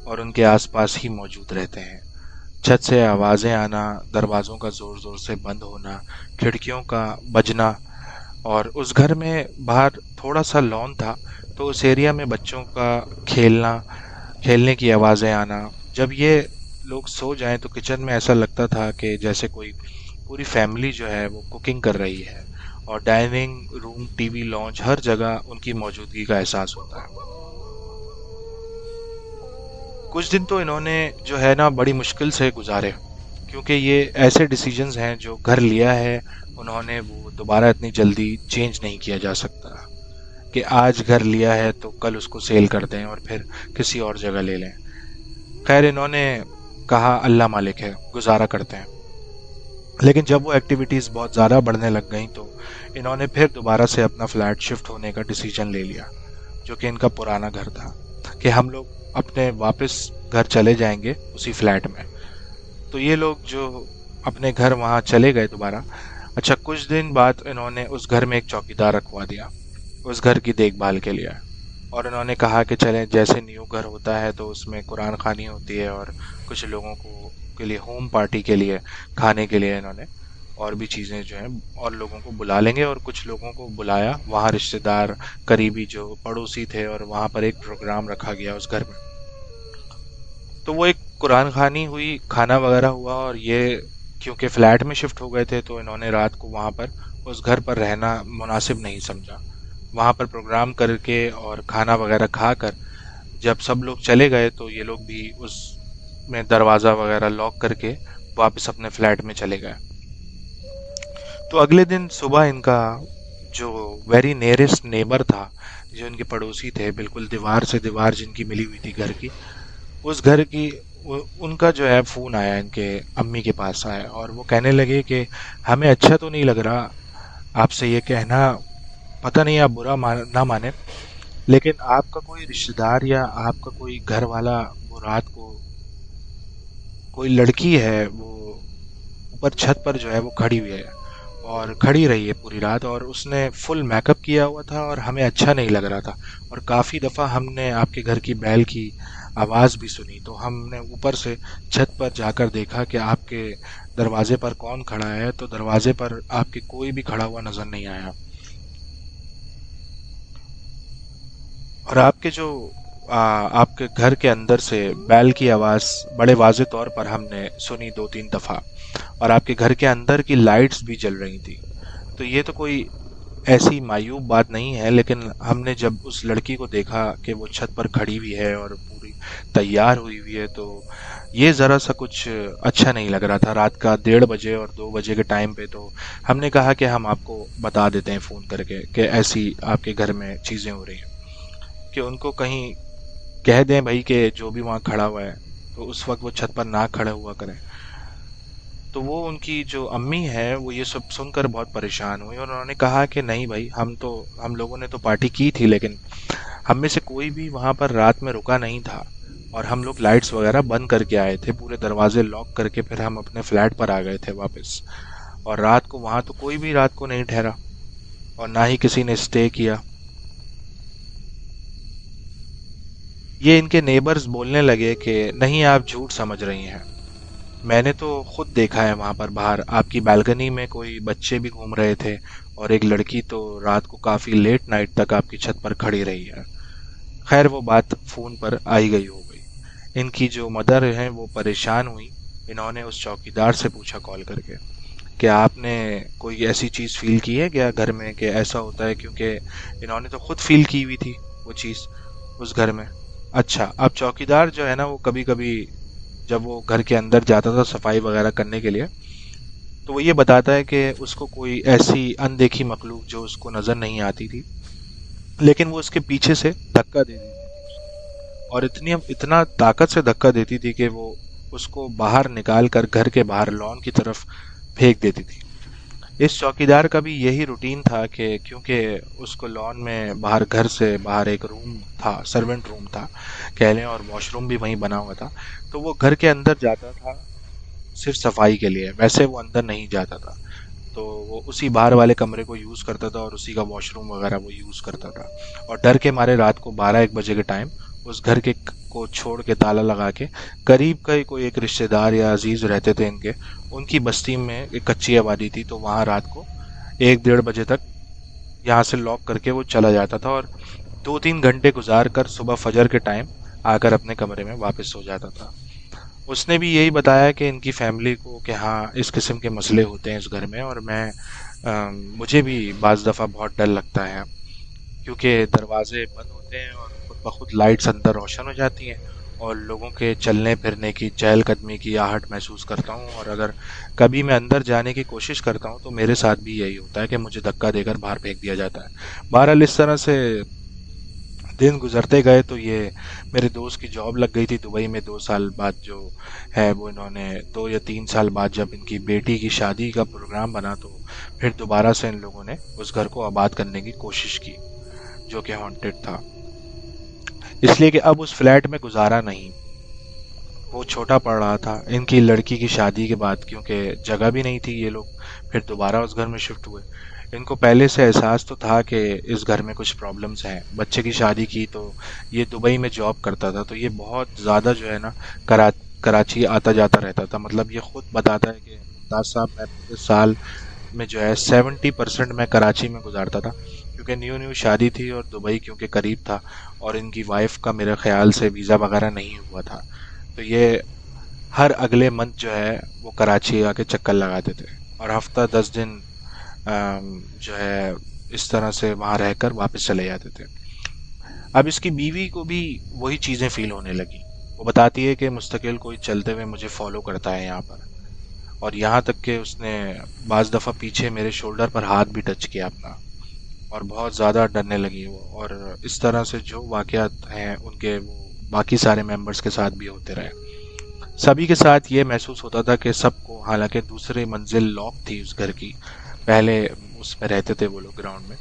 और उनके आसपास ही मौजूद रहते हैं। छत से आवाज़ें आना, दरवाज़ों का ज़ोर ज़ोर से बंद होना, खिड़कियों का बजना, और उस घर में बाहर थोड़ा सा लॉन था तो उस एरिया में बच्चों का खेलने की आवाज़ें आना। जब ये लोग सो जाएं तो किचन में ऐसा लगता था कि जैसे कोई पूरी फैमिली जो है वो कुकिंग कर रही है, और डाइनिंग रूम, टीवी लॉन्च, हर जगह उनकी मौजूदगी का एहसास होता है। कुछ दिन तो इन्होंने जो है ना बड़ी मुश्किल से गुजारे, क्योंकि ये ऐसे डिसीजंस हैं जो घर लिया है उन्होंने वो दोबारा इतनी जल्दी चेंज नहीं किया जा सकता कि आज घर लिया है तो कल उसको सेल कर दें और फिर किसी और जगह ले लें। खैर, इन्होंने कहा अल्लाह मालिक है, गुजारा करते हैं। लेकिन जब वो एक्टिविटीज़ बहुत ज़्यादा बढ़ने लग गई तो इन्होंने फिर दोबारा से अपना फ्लैट शिफ्ट होने का डिसीजन ले लिया, जो कि इनका पुराना घर था, कि हम लोग अपने वापस घर चले जाएंगे उसी फ्लैट में। तो ये लोग जो अपने घर वहाँ चले गए दोबारा। अच्छा, कुछ दिन बाद इन्होंने उस घर में एक चौकीदार रखवा दिया उस घर की देखभाल के लिए, और इन्होंने कहा कि चलें, जैसे न्यू घर होता है तो उसमें कुरान खानी होती है और कुछ लोगों को के लिए होम पार्टी के लिए खाने के लिए इन्होंने और भी चीज़ें जो हैं और लोगों को बुला लेंगे, और कुछ लोगों को बुलाया वहाँ, रिश्तेदार, करीबी जो पड़ोसी थे, और वहाँ पर एक प्रोग्राम रखा गया उस घर में। तो वो एक कुरान खानी हुई, खाना वगैरह हुआ, और ये क्योंकि फ्लैट में शिफ्ट हो गए थे तो इन्होंने रात को वहाँ पर उस घर पर रहना मुनासिब नहीं समझा। वहाँ पर प्रोग्राम करके और खाना वगैरह खाकर जब सब लोग चले गए तो ये लोग भी उस में दरवाज़ा वगैरह लॉक करके वापस अपने फ्लैट में चले गए। तो अगले दिन सुबह इनका जो वेरी नियरेस्ट नेबर था, जो इनके पड़ोसी थे, बिल्कुल दीवार से दीवार जिनकी मिली हुई थी घर की, उस घर की उनका जो है फ़ोन आया, इनके अम्मी के पास आया, और वो कहने लगे कि हमें अच्छा तो नहीं लग रहा आपसे ये कहना, पता नहीं आप बुरा ना माने, लेकिन आपका कोई रिश्तेदार या आपका कोई घर वाला वो रात को, कोई लड़की है वो ऊपर छत पर जो है वो खड़ी हुई है और खड़ी रही है पूरी रात, और उसने फुल मेकअप किया हुआ था और हमें अच्छा नहीं लग रहा था, और काफ़ी दफ़ा हमने आपके घर की बेल की, आवाज़ भी सुनी। तो हमने ऊपर से छत पर जाकर देखा कि आपके दरवाजे पर कौन खड़ा है, तो दरवाजे पर आपके कोई भी खड़ा हुआ नज़र नहीं आया। और आपके जो आपके घर के अंदर से बैल की आवाज़ बड़े वाज़े तौर पर हमने सुनी 2-3 दफ़ा, और आपके घर के अंदर की लाइट्स भी जल रही थी। तो ये तो कोई ऐसी मायूब बात नहीं है, लेकिन हमने जब उस लड़की को देखा कि वो छत पर खड़ी हुई है और पूरी तैयार हुई हुई है, तो ये ज़रा सा कुछ अच्छा नहीं लग रहा था। रात का 1:30 और 2 बजे के टाइम पे तो हमने कहा कि हम आपको बता देते हैं फ़ोन करके कि ऐसी आपके घर में चीज़ें हो रही हैं, कि उनको कहीं कह दें भाई कि जो भी वहाँ खड़ा हुआ है तो उस वक्त वो छत पर ना खड़ा हुआ करें। तो वो उनकी जो अम्मी है वो ये सब सुनकर बहुत परेशान हुई, और उन्होंने कहा कि नहीं भाई, हम लोगों ने तो पार्टी की थी, लेकिन हम में से कोई भी वहाँ पर रात में रुका नहीं था, और हम लोग लाइट्स वगैरह बंद करके आए थे, पूरे दरवाजे लॉक करके फिर हम अपने फ्लैट पर आ गए थे वापस। और रात को वहाँ तो कोई भी रात को नहीं ठहरा, और ना ही किसी ने स्टे किया। ये इनके नेबर्स बोलने लगे कि नहीं, आप झूठ समझ रही हैं। मैंने तो खुद देखा है वहां पर बाहर आपकी बालकनी में कोई बच्चे भी घूम रहे थे, और एक लड़की तो रात को काफी लेट नाइट तक आपकी छत पर खड़ी रही है। खैर, वो बात फोन पर आई गई हो गई। इनकी जो मदर है वो परेशान हुई। इन्होंने उस चौकीदार से पूछा कॉल करके कि आपने कोई ऐसी चीज़ फील की है क्या घर में, कि ऐसा होता है, क्योंकि इन्होंने तो खुद फील की हुई थी वो चीज़ उस घर में। अच्छा, अब चौकीदार जो है ना, वो कभी कभी जब वो घर के अंदर जाता था सफाई वगैरह करने के लिए, तो वो ये बताता है कि उसको कोई ऐसी अनदेखी मखलूक जो उसको नजर नहीं आती थी, लेकिन वो उसके पीछे से धक्का दे देती थी, और इतनी इतना ताकत से धक्का देती थी कि वो उसको बाहर निकाल कर घर के बाहर लॉन की तरफ फेंक देती थी। इस चौकीदार का भी यही रूटीन था कि क्योंकि उसको लॉन में बाहर, घर से बाहर एक रूम था, सर्वेंट रूम था कह लें, और वॉशरूम भी वहीं बना हुआ था, तो वो घर के अंदर जाता था सिर्फ सफाई के लिए, वैसे वो अंदर नहीं जाता था। तो वो उसी बाहर वाले कमरे को यूज़ करता था, और उसी का वॉशरूम वगैरह वो यूज़ करता था। और डर के मारे रात को 12-1 बजे के टाइम उस घर के को छोड़ के, ताला लगा के, करीब का ही कोई एक रिश्तेदार या अजीज रहते थे इनके, उनकी बस्ती में एक कच्ची आबादी थी, तो वहाँ रात को 1-1:30 बजे तक यहाँ से लॉक करके वो चला जाता था, और 2-3 घंटे गुजार कर सुबह फजर के टाइम आकर अपने कमरे में वापस सो जाता था। उसने भी यही बताया कि इनकी फैमिली को कि हाँ, इस किस्म के मसले होते हैं इस घर में, और मुझे भी बाज़ दफ़ा बहुत डर लगता है, क्योंकि दरवाजे बंद होते हैं और खुद ब खुद लाइट्स अंदर रोशन हो जाती हैं, और लोगों के चलने फिरने की, चहलकदमी की आहट महसूस करता हूँ, और अगर कभी मैं अंदर जाने की कोशिश करता हूँ तो मेरे साथ भी यही होता है कि मुझे धक्का देकर बाहर फेंक दिया जाता है। बहरहाल, इस तरह से दिन गुजरते गए, तो ये मेरे दोस्त की जॉब लग गई थी दुबई में 2 साल बाद, जो है वो इन्होंने 2 या 3 साल बाद जब इनकी बेटी की शादी का प्रोग्राम बना, तो फिर दोबारा से इन लोगों ने उस घर को आबाद करने की कोशिश की, जो कि हॉन्टेड था, इसलिए कि अब उस फ्लैट में गुजारा नहीं, वो छोटा पड़ रहा था। इनकी लड़की की शादी के बाद क्योंकि जगह भी नहीं थी, ये लोग फिर दोबारा उस घर में शिफ्ट हुए। इनको पहले से एहसास तो था कि इस घर में कुछ प्रॉब्लम्स हैं। बच्चे की शादी की तो ये दुबई में जॉब करता था, तो ये बहुत ज़्यादा जो है ना, कराची आता जाता रहता था। मतलब ये खुद बताता है कि मुमताज़ साहब, मैं पूरे साल में जो है 70% मैं कराची में गुजारता था, क्योंकि न्यू न्यू शादी थी और दुबई क्योंकि करीब था, और इनकी वाइफ का मेरे ख्याल से वीज़ा वगैरह नहीं हुआ था। तो ये हर अगले मंथ जो है वो कराची आके चक्कर लगाते थे, और हफ्ता 10 दिन जो है इस तरह से वहाँ रहकर वापस चले जाते थे। अब इसकी बीवी को भी वही चीज़ें फील होने लगी। वो बताती है कि मुस्तकिल कोई चलते हुए मुझे फॉलो करता है यहाँ पर, और यहाँ तक कि उसने बाज़ दफ़ा पीछे मेरे शोल्डर पर हाथ भी टच किया अपना, और बहुत ज़्यादा डरने लगी वो। और इस तरह से जो वाक़यात हैं उनके, वो बाकी सारे मेंबर्स के साथ भी होते रहे। सभी के साथ ये महसूस होता था कि सबको, हालांकि दूसरी मंजिल लॉक थी उस घर की, पहले उसमें रहते थे वो लोग ग्राउंड में,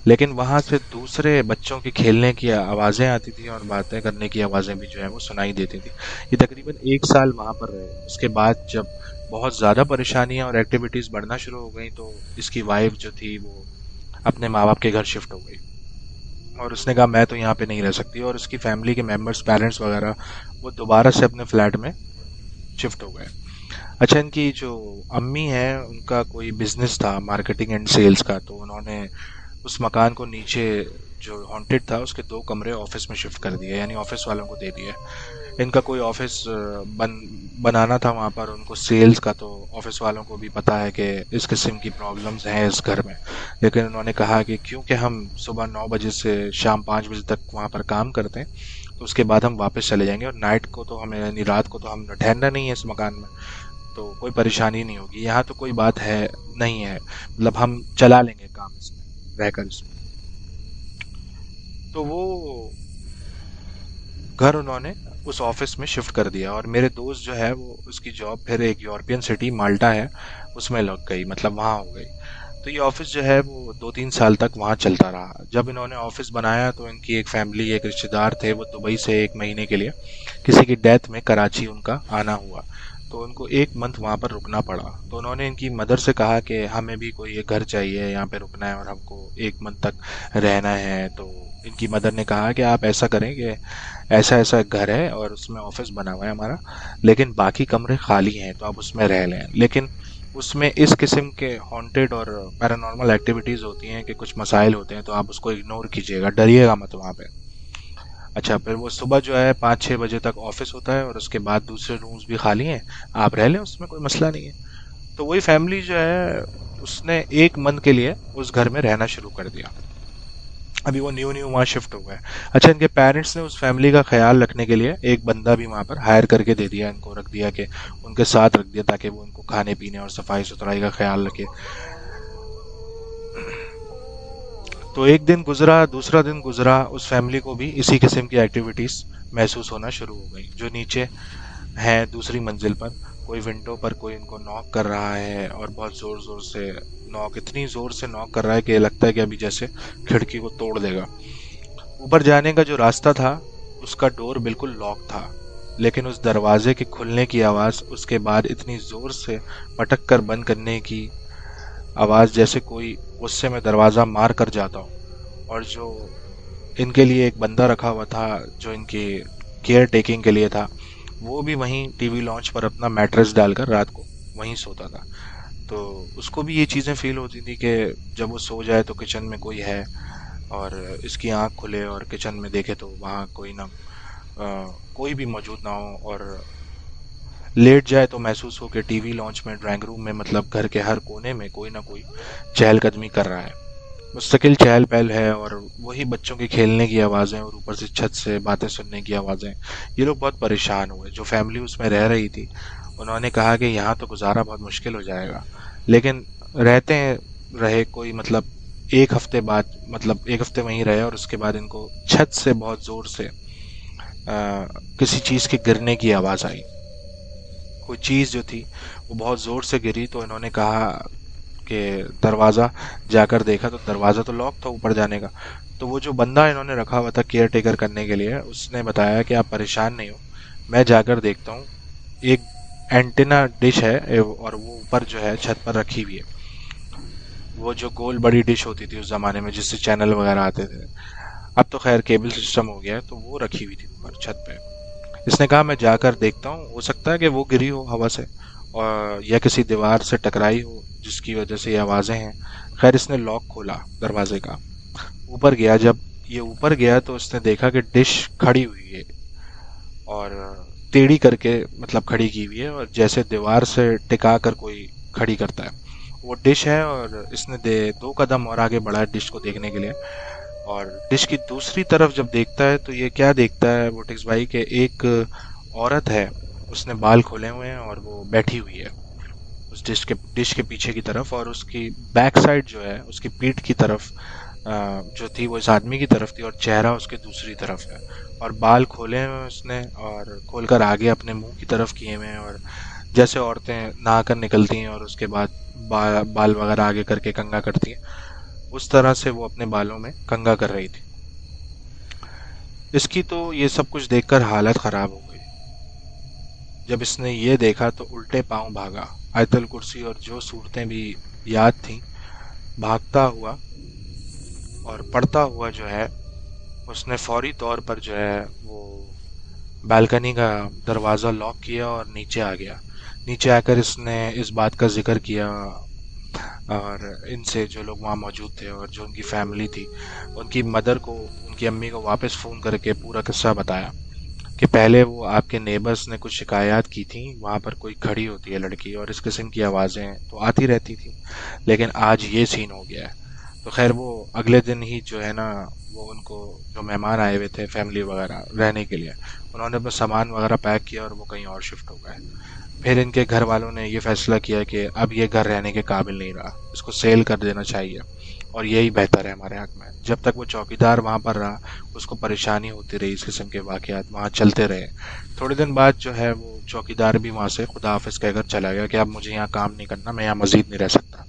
लेकिन वहां से दूसरे बच्चों के खेलने की आवाज़ें आती थी, और बातें करने की आवाज़ें भी जो है वो सुनाई देती थी। ये तकरीबन 1 साल वहां पर रहे। उसके बाद जब बहुत ज़्यादा परेशानियां और एक्टिविटीज़ बढ़ना शुरू हो गई, तो इसकी वाइफ जो थी वो अपने माँ बाप के घर शिफ्ट हो गई। और उसने कहा मैं तो यहाँ पे नहीं रह सकती, और उसकी फैमिली के मेंबर्स, पेरेंट्स वगैरह, वो दोबारा से अपने फ्लैट में शिफ्ट हो गए। अच्छा, इनकी जो अम्मी है उनका कोई बिजनेस था मार्केटिंग एंड सेल्स का, तो उन्होंने उस मकान को नीचे जो हॉन्टेड था उसके 2 कमरे ऑफिस में शिफ्ट कर दिए, यानी ऑफिस वालों को दे दिए। इनका कोई ऑफिस बनाना था वहाँ पर उनको सेल्स का, तो ऑफिस वालों को भी पता है कि इस किस्म की प्रॉब्लम्स हैं इस घर में। लेकिन उन्होंने कहा कि क्योंकि हम सुबह 9 बजे से शाम 5 बजे तक वहाँ पर काम करते हैं, तो उसके बाद हम वापस चले जाएंगे, और नाइट को तो हमें, यानी रात को तो हम ठहरना नहीं है इस मकान में, तो कोई परेशानी नहीं होगी, यहाँ तो कोई बात है नहीं है, मतलब हम चला लेंगे काम इसमें, रहकर इसमें। तो वो घर उन्होंने उस ऑफिस में शिफ्ट कर दिया, और मेरे दोस्त जो है वो उसकी जॉब फिर एक यूरोपियन सिटी माल्टा है उसमें लग गई, मतलब वहाँ हो गई। तो ये ऑफिस जो है वो 2-3 साल तक वहाँ चलता रहा। जब इन्होंने ऑफिस बनाया तो इनकी एक फैमिली, एक रिश्तेदार थे, वो दुबई से 1 महीने के लिए किसी की डेथ में कराची उनका आना हुआ, तो उनको 1 मंथ वहाँ पर रुकना पड़ा। तो उन्होंने इनकी मदर से कहा कि हमें भी कोई एक घर चाहिए, यहाँ पे रुकना है और हमको 1 मंथ तक रहना है। तो इनकी मदर ने कहा कि आप ऐसा करें कि ऐसा ऐसा एक घर है और उसमें ऑफिस बना हुआ है हमारा, लेकिन बाकी कमरे खाली हैं, तो आप उसमें रह लें, लेकिन उसमें इस किस्म के हॉन्टेड और पैरानॉर्मल एक्टिविटीज़ होती हैं कि कुछ मसाइल होते हैं, तो आप उसको इग्नोर कीजिएगा, डरिएगा मत वहाँ पे। अच्छा, फिर वो सुबह जो है 5-6 बजे तक ऑफिस होता है, और उसके बाद दूसरे रूम्स भी खाली हैं, आप रह लें, उसमें कोई मसला नहीं है। तो वही फैमिली जो है उसने 1 मंथ के लिए उस घर में रहना शुरू कर दिया। अभी वो न्यू न्यू वहाँ शिफ्ट हुआ है। अच्छा, इनके पेरेंट्स ने उस फैमिली का ख्याल रखने के लिए एक बंदा भी वहाँ पर हायर करके दे दिया, इनको रख दिया कि उनके साथ रख दिया, ताकि वो इनको खाने पीने और सफाई सुथराई का ख्याल रखे। तो एक दिन गुजरा, दूसरा दिन गुजरा, उस फैमिली को भी इसी किस्म की एक्टिविटीज़ महसूस होना शुरू हो गई। जो नीचे हैं दूसरी मंजिल पर, कोई विंडो पर कोई इनको नॉक कर रहा है, और बहुत ज़ोर ज़ोर से नॉक, इतनी ज़ोर से नॉक कर रहा है कि लगता है कि अभी जैसे खिड़की को तोड़ देगा। ऊपर जाने का जो रास्ता था उसका डोर बिल्कुल लॉक था, लेकिन उस दरवाजे के खुलने की आवाज़, उसके बाद इतनी ज़ोर से पटक कर बंद करने की आवाज़, जैसे कोई गुस्से में दरवाज़ा मार कर जाता हो। और जो इनके लिए एक बंदा रखा हुआ था जो इनकी केयर टेकिंग के लिए था, वो भी वहीं टीवी लॉन्च पर अपना मैट्रेस डालकर रात को वहीं सोता था। तो उसको भी ये चीज़ें फील होती थी कि जब वो सो जाए तो किचन में कोई है, और इसकी आंख खुले और किचन में देखे तो वहाँ कोई ना कोई भी मौजूद ना हो, और लेट जाए तो महसूस हो कि टीवी लॉन्च में, ड्राइंग रूम में, मतलब घर के हर कोने में कोई ना कोई चहलकदमी कर रहा है, मुस्तकिल चहल पहल है, और वही बच्चों के खेलने की आवाज़ें, और ऊपर से छत से बातें सुनने की आवाज़ें। ये लोग बहुत परेशान हुए, जो फैमिली उसमें रह रही थी, उन्होंने कहा कि यहाँ तो गुजारा बहुत मुश्किल हो जाएगा। लेकिन रहते हैं, रहे कोई, मतलब 1 हफ्ते बाद, मतलब 1 हफ्ते वहीं रहे, और उसके बाद इनको छत से बहुत ज़ोर से किसी चीज़ के गिरने की आवाज़ आई। कोई चीज़ जो थी वो बहुत ज़ोर से गिरी, तो इन्होंने कहा कि दरवाज़ा जाकर देखा, तो दरवाज़ा तो लॉक था ऊपर जाने का। तो वो जो बंदा इन्होंने रखा हुआ था केयर टेकर करने के लिए, उसने बताया कि आप परेशान नहीं हो, मैं जाकर देखता हूँ। एक एंटीना डिश है, और वो ऊपर जो है छत पर रखी हुई है, वो जो गोल बड़ी डिश होती थी उस ज़माने में जिससे चैनल वगैरह आते थे। अब तो खैर केबल सिस्टम हो गया है, तो वो रखी हुई थी ऊपर छत पे। इसने कहा मैं जाकर देखता हूँ, हो सकता है कि वो गिरी हो हवा से, और या किसी दीवार से टकराई हो जिसकी वजह से ये आवाज़ें हैं। खैर, इसने लॉक खोला दरवाजे का, ऊपर गया। जब ये ऊपर गया तो उसने देखा कि डिश खड़ी हुई है, और टेढ़ी करके, मतलब खड़ी की हुई है, और जैसे दीवार से टिका कर कोई खड़ी करता है वो डिश है। और इसने 2 कदम और आगे बढ़ा डिश को देखने के लिए, और डिश की दूसरी तरफ जब देखता है तो ये क्या देखता है वोटिक्स भाई, के एक औरत है, उसने बाल खोले हुए हैं और वो बैठी हुई है उस डिश के पीछे की तरफ, और उसकी बैक साइड जो है, उसकी पीठ की तरफ जो थी वो इस आदमी की तरफ थी, और चेहरा उसके दूसरी तरफ है, और बाल खोले हुए हैं उसने, और खोलकर आगे अपने मुंह की तरफ किए हुए हैं, और जैसे औरतें नहाकर निकलती हैं और उसके बाद बाल वगैरह आगे करके कंघा करती हैं, उस तरह से वो अपने बालों में कंघा कर रही थी। इसकी तो ये सब कुछ देखकर हालत ख़राब हो गई। जब इसने ये देखा तो उल्टे पांव भागा, आयतल कुर्सी और जो सूरतें भी याद थीं, भागता हुआ और पढ़ता हुआ जो है उसने फौरी तौर पर जो है वो बालकनी का दरवाज़ा लॉक किया और नीचे आ गया। नीचे आकर इसने इस बात का जिक्र किया और इनसे, जो लोग वहाँ मौजूद थे और जो उनकी फैमिली थी, उनकी मदर को, उनकी अम्मी को वापस फ़ोन करके पूरा किस्सा बताया कि पहले वो आपके नेबर्स ने कुछ शिकायत की थी, वहाँ पर कोई खड़ी होती है लड़की और इस किस्म की आवाज़ें तो आती रहती थी, लेकिन आज ये सीन हो गया है। तो खैर वो अगले दिन ही जो है ना, वो उनको, जो मेहमान आए हुए थे फैमिली वगैरह रहने के लिए, उन्होंने अपना सामान वगैरह पैक किया और वो कहीं और शिफ्ट हो गए। फिर इनके घर वालों ने ये फैसला किया कि अब ये घर रहने के काबिल नहीं रहा, इसको सेल कर देना चाहिए और यही बेहतर है हमारे हक में। जब तक वो चौकीदार वहाँ पर रहा, उसको परेशानी होती रही, इस किस्म के वाक़यात वहाँ चलते रहे। थोड़े दिन बाद जो है वो चौकीदार भी वहाँ से खुदा हाफिज़ कहकर चला गया कि अब मुझे यहाँ काम नहीं करना, मैं यहाँ मज़ीद नहीं रह सकता।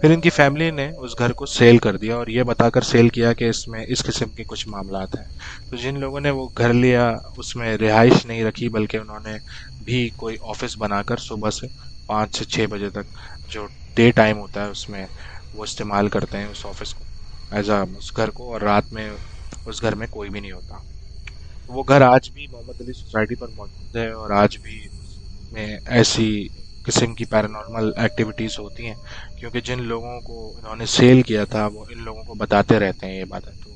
फिर इनकी फैमिली ने उस घर को सेल कर दिया और ये बताकर सेल किया कि इसमें इस किस्म के कुछ मामलात हैं। तो जिन लोगों ने वो घर लिया, उसमें रिहाइश नहीं रखी, बल्कि उन्होंने भी कोई ऑफिस बनाकर सुबह से 5 से 6 बजे तक, जो डे टाइम होता है उसमें वो इस्तेमाल करते हैं उस ऑफिस को, एज आ उस घर को, और रात में उस घर में कोई भी नहीं होता। वो घर आज भी मोहम्मद अली सोसाइटी पर मौजूद है और आज भी में ऐसी किस्म की पैरानॉर्मल एक्टिविटीज़ होती हैं, क्योंकि जिन लोगों को इन्होंने सेल किया था वो इन लोगों को बताते रहते हैं ये बातें। तो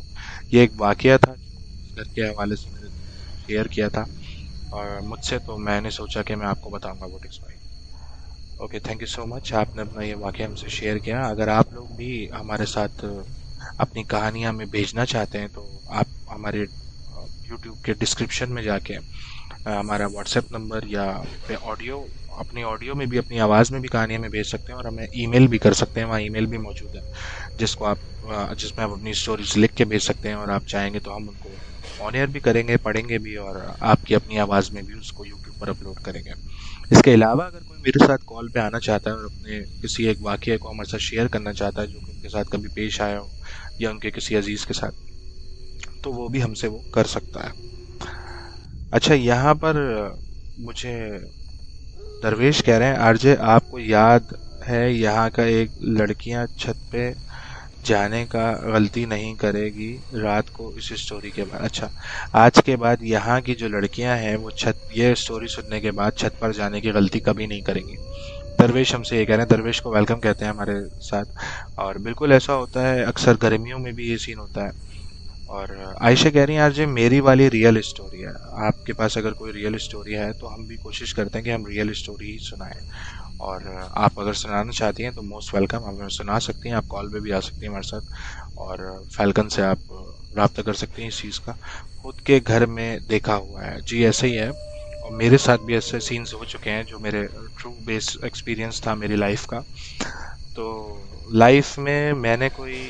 ये एक वाकया था जो इस घर के हवाले से मैंने शेयर किया था, और मुझसे तो मैंने सोचा कि मैं आपको बताऊंगा वो टिप्स भाई। Okay, thank you so much, आपने अपना ये वाकया हमसे शेयर किया। अगर आप लोग भी हमारे साथ अपनी कहानियाँ में भेजना चाहते हैं तो आप हमारे यूट्यूब के डिस्क्रिप्शन में जाके हमारा व्हाट्सएप नंबर या पे ऑडियो, अपनी ऑडियो में भी, अपनी आवाज़ में भी कहानियाँ में भेज सकते हैं, और हमें ईमेल भी कर सकते हैं, वहाँ ईमेल भी मौजूद है जिसको आप जिसमें आप अपनी स्टोरीज लिख के भेज सकते हैं, और आप चाहेंगे तो हम उनको ऑन एयर भी करेंगे, पढ़ेंगे भी, और आपकी अपनी आवाज़ में भी उसको यूट्यूब पर अपलोड करेंगे। इसके अलावा अगर कोई मेरे साथ कॉल पे आना चाहता है और अपने किसी एक वाक़ये को हमारे साथ शेयर करना चाहता है जो कि उनके साथ कभी पेश आया हो या उनके किसी अजीज़ के साथ, तो वो भी हमसे वो कर सकता है। अच्छा, यहाँ पर मुझे दरवेश कह रहे हैं, आरजे आपको याद है यहाँ का एक लड़कियां छत पे जाने का गलती नहीं करेगी रात को इस स्टोरी के बाद। अच्छा, आज के बाद यहाँ की जो लड़कियां हैं वो छत, ये स्टोरी सुनने के बाद छत पर जाने की गलती कभी नहीं करेंगी। दरवेश हमसे ये कह रहे हैं, दरवेश को वेलकम कहते हैं हमारे साथ। और बिल्कुल ऐसा होता है, अक्सर गर्मियों में भी ये सीन होता है। और आयशा कह रही हैं, आज ये मेरी वाली रियल स्टोरी है। आपके पास अगर कोई रियल स्टोरी है तो हम भी कोशिश करते हैं कि हम रियल स्टोरी ही सुनाएं। और आप अगर सुनाना चाहती हैं तो मोस्ट वेलकम, आप हमें सुना सकती हैं, आप कॉल पे भी आ सकती हैं हमारे साथ, और फैल्कन से आप रब्ता कर सकती हैं इस चीज़ का। खुद के घर में देखा हुआ है जी, ऐसे ही है, और मेरे साथ भी ऐसे सीन्स हो चुके हैं जो मेरे ट्रू बेस एक्सपीरियंस था मेरी लाइफ का। तो लाइफ में मैंने कोई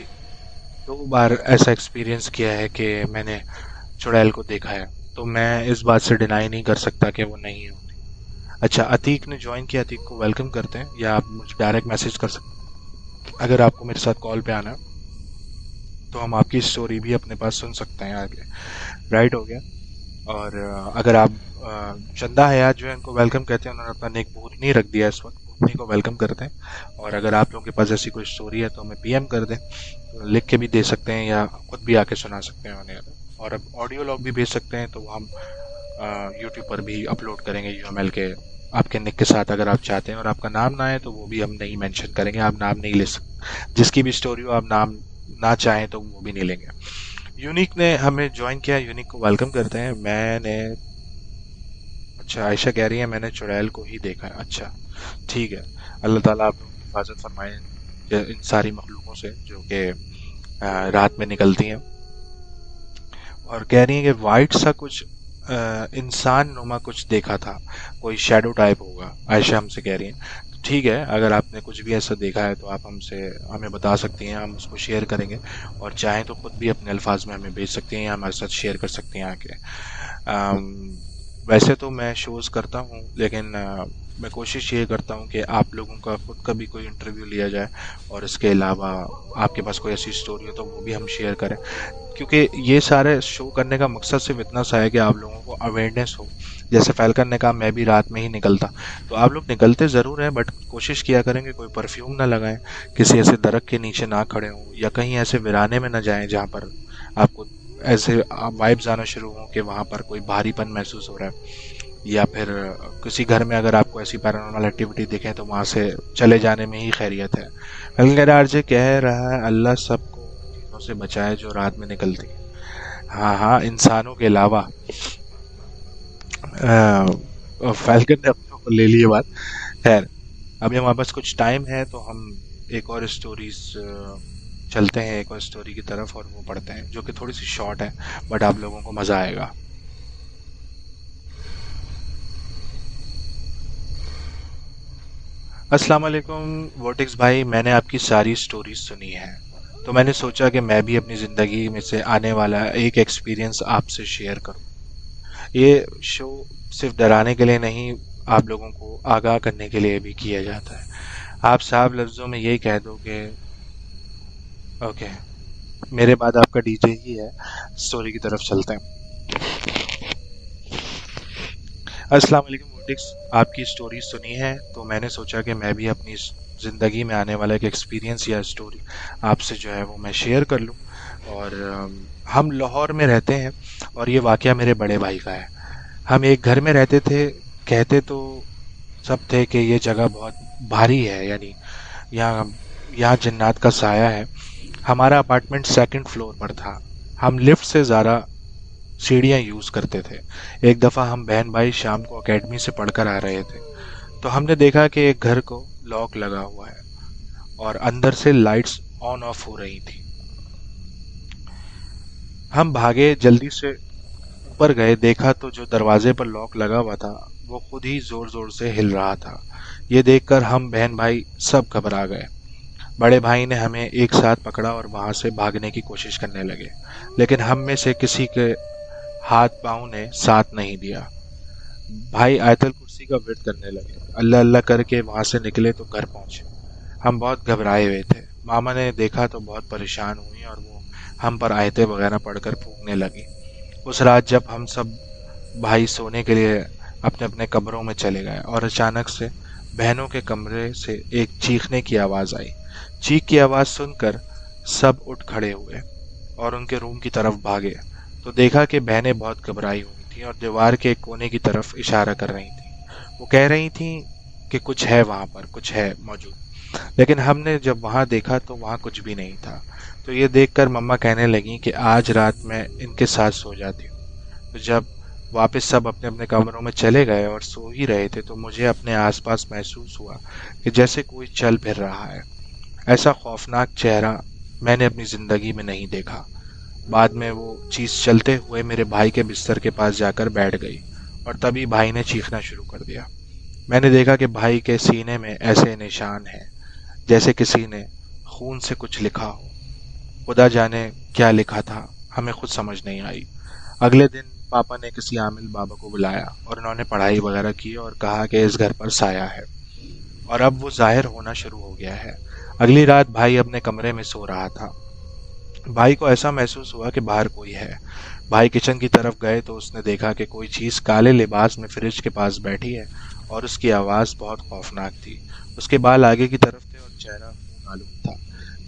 2 बार ऐसा एक्सपीरियंस किया है कि मैंने चुड़ैल को देखा है, तो मैं इस बात से डिनाई नहीं कर सकता कि वो नहीं होती। अच्छा, अतीक ने ज्वाइन किया, अतीक को वेलकम करते हैं, या आप मुझे डायरेक्ट मैसेज कर सकते हैं अगर आपको मेरे साथ कॉल पे आना है, तो हम आपकी स्टोरी भी अपने पास सुन सकते हैं आगे। राइट हो गया। और अगर आप चंदा हयात जो है उनको वेलकम कहते हैं, उन्होंने अपना नेक भूतनी रख दिया इस वक्त, भूतनी को वेलकम करते हैं। और अगर आप लोगों के पास ऐसी कोई स्टोरी है तो हमें पीएम कर दें, तो लिख के भी दे सकते हैं या खुद भी आके सुना सकते हैं उन्हें। और अब ऑडियो लॉग भी भेज सकते हैं, तो वो हम यूट्यूब पर भी अपलोड करेंगे यूएमएल के आपके निक के साथ, अगर आप चाहते हैं। और आपका नाम ना आए तो वो भी हम नहीं मेंशन करेंगे, आप नाम नहीं ले सकते, जिसकी भी स्टोरी हो आप नाम ना चाहें तो वो भी नहीं लेंगे। यूनिक ने हमें ज्वाइन किया, यूनिक को वेलकम करते हैं। मैंने, अच्छा आयशा कह रही है मैंने चुड़ैल को ही देखा है। अच्छा, ठीक है, अल्लाह ताला आप लोगों की हिफाजत फरमाए इन सारी मखलूकों से जो कि रात में निकलती हैं। और कह रही है कि वाइट सा कुछ इंसान नुमा कुछ देखा था, कोई शेडो टाइप होगा, आयशा हमसे कह रही है। तो ठीक है, अगर आपने कुछ भी ऐसा देखा है तो आप हमसे, हमें बता सकती हैं, हम उसको शेयर करेंगे, और चाहें तो खुद भी अपने अल्फाज में हमें भेज सकती हैं या हमारे साथ शेयर कर सकती हैं आके। वैसे तो मैं शोज़ करता हूँ, लेकिन मैं कोशिश ये करता हूँ कि आप लोगों का खुद का भी कोई इंटरव्यू लिया जाए, और इसके अलावा आपके पास कोई ऐसी स्टोरी हो तो वो भी हम शेयर करें, क्योंकि ये सारे शो करने का मकसद सिर्फ इतना सा है कि आप लोगों को अवेयरनेस हो। जैसे फैल्कन ने कहा मैं भी रात में ही निकलता, तो आप लोग निकलते ज़रूर हैं, बट कोशिश किया करेंगे कोई परफ्यूम ना लगाएं, किसी ऐसे दरख्त के नीचे ना खड़े हों, या कहीं ऐसे वीराने में ना जाएं जहाँ पर आपको ऐसे वाइब्स आना शुरू हों कि वहाँ पर कोई भारीपन महसूस हो रहा है, या फिर किसी घर में अगर आपको ऐसी पैरानॉर्मल एक्टिविटी दिखे तो वहाँ से चले जाने में ही खैरियत है। हल्के आरजे कह रहा है अल्लाह सबको चीज़ों से बचाए जो रात में निकलती है। हाँ हाँ, इंसानों के अलावा। फैल्कन ने अपने ऊपर ले ली ये बात। खैर, अभी हमारे पास कुछ टाइम है तो हम एक और स्टोरीज चलते हैं, एक और स्टोरी की तरफ, और वो पढ़ते हैं जो कि थोड़ी सी शॉर्ट है, बट आप लोगों को मज़ा आएगा। अस्सलाम वालेकुम वोटिक्स भाई, मैंने आपकी सारी स्टोरीज सुनी है, तो मैंने सोचा कि मैं भी अपनी ज़िंदगी में से आने वाला एक एक्सपीरियंस आपसे शेयर करूं। ये शो सिर्फ डराने के लिए नहीं, आप लोगों को आगाह करने के लिए भी किया जाता है। आप साफ लफ्ज़ों में यही कह दो कि ओके, मेरे बाद आपका डीजे ही है। स्टोरी की तरफ चलते हैं। अस्सलाम वालेकुम वोटिक्स, आपकी स्टोरी सुनी है तो मैंने सोचा कि मैं भी अपनी ज़िंदगी में आने वाला एक एक्सपीरियंस या स्टोरी आपसे जो है वो मैं शेयर कर लूँ। और हम लाहौर में रहते हैं, और ये वाकया मेरे बड़े भाई का है। हम एक घर में रहते थे। कहते तो सब थे कि ये जगह बहुत भारी है, यानी यहाँ यहाँ जन्नत का साया है। हमारा अपार्टमेंट सेकंड फ्लोर पर था। हम लिफ्ट से ज़्यादा सीढ़ियाँ यूज़ करते थे। एक दफ़ा हम बहन भाई शाम को एकेडमी से पढ़कर आ रहे थे, तो हमने देखा कि एक घर को लॉक लगा हुआ है और अंदर से लाइट्स ऑन ऑफ हो रही थी। हम भागे, जल्दी से ऊपर गए, देखा तो जो दरवाजे पर लॉक लगा हुआ था वो खुद ही जोर जोर से हिल रहा था। ये देखकर हम बहन भाई सब घबरा गए। बड़े भाई ने हमें एक साथ पकड़ा और वहां से भागने की कोशिश करने लगे, लेकिन हम में से किसी के हाथ पाँव ने साथ नहीं दिया। भाई आयतल कुर्सी का विर्द करने लगे, अल्लाह अल्लाह करके वहां से निकले तो घर पहुंचे। हम बहुत घबराए हुए थे। मामा ने देखा तो बहुत परेशान हुई और वो हम पर आयतें वगैरह पढ़कर फूंकने लगी। उस रात जब हम सब भाई सोने के लिए अपने अपने कमरों में चले गए, और अचानक से बहनों के कमरे से एक चीखने की आवाज़ आई। चीख की आवाज़ सुनकर सब उठ खड़े हुए और उनके रूम की तरफ भागे, तो देखा कि बहनें बहुत घबराई हुई थी और दीवार के एक कोने की तरफ इशारा कर रही थी। वो कह रही थी कि कुछ है वहाँ पर, कुछ है मौजूद। लेकिन हमने जब वहाँ देखा तो वहाँ कुछ भी नहीं था। तो ये देखकर मम्मा कहने लगी कि आज रात मैं इनके साथ सो जाती हूँ। तो जब वापस सब अपने अपने कमरों में चले गए और सो ही रहे थे, तो मुझे अपने आसपास महसूस हुआ कि जैसे कोई चल फिर रहा है। ऐसा खौफनाक चेहरा मैंने अपनी ज़िंदगी में नहीं देखा। बाद में वो चीज़ चलते हुए मेरे भाई के बिस्तर के पास जाकर बैठ गई, और तभी भाई ने चीखना शुरू कर दिया। मैंने देखा कि भाई के सीने में ऐसे निशान हैं जैसे किसी ने खून से कुछ लिखा हो। खुदा जाने क्या लिखा था, हमें खुद समझ नहीं आई। अगले दिन पापा ने किसी आमिल बाबा को बुलाया और उन्होंने पढ़ाई वगैरह की और कहा कि इस घर पर साया है, और अब वो जाहिर होना शुरू हो गया है। अगली रात भाई अपने कमरे में सो रहा था। भाई को ऐसा महसूस हुआ कि बाहर कोई है। भाई किचन की तरफ गए तो उसने देखा कि कोई चीज़ काले लिबास में फ्रिज के पास बैठी है, और उसकी आवाज़ बहुत खौफनाक थी। उसके बाल आगे की तरफ थे और चेहरा मालूम था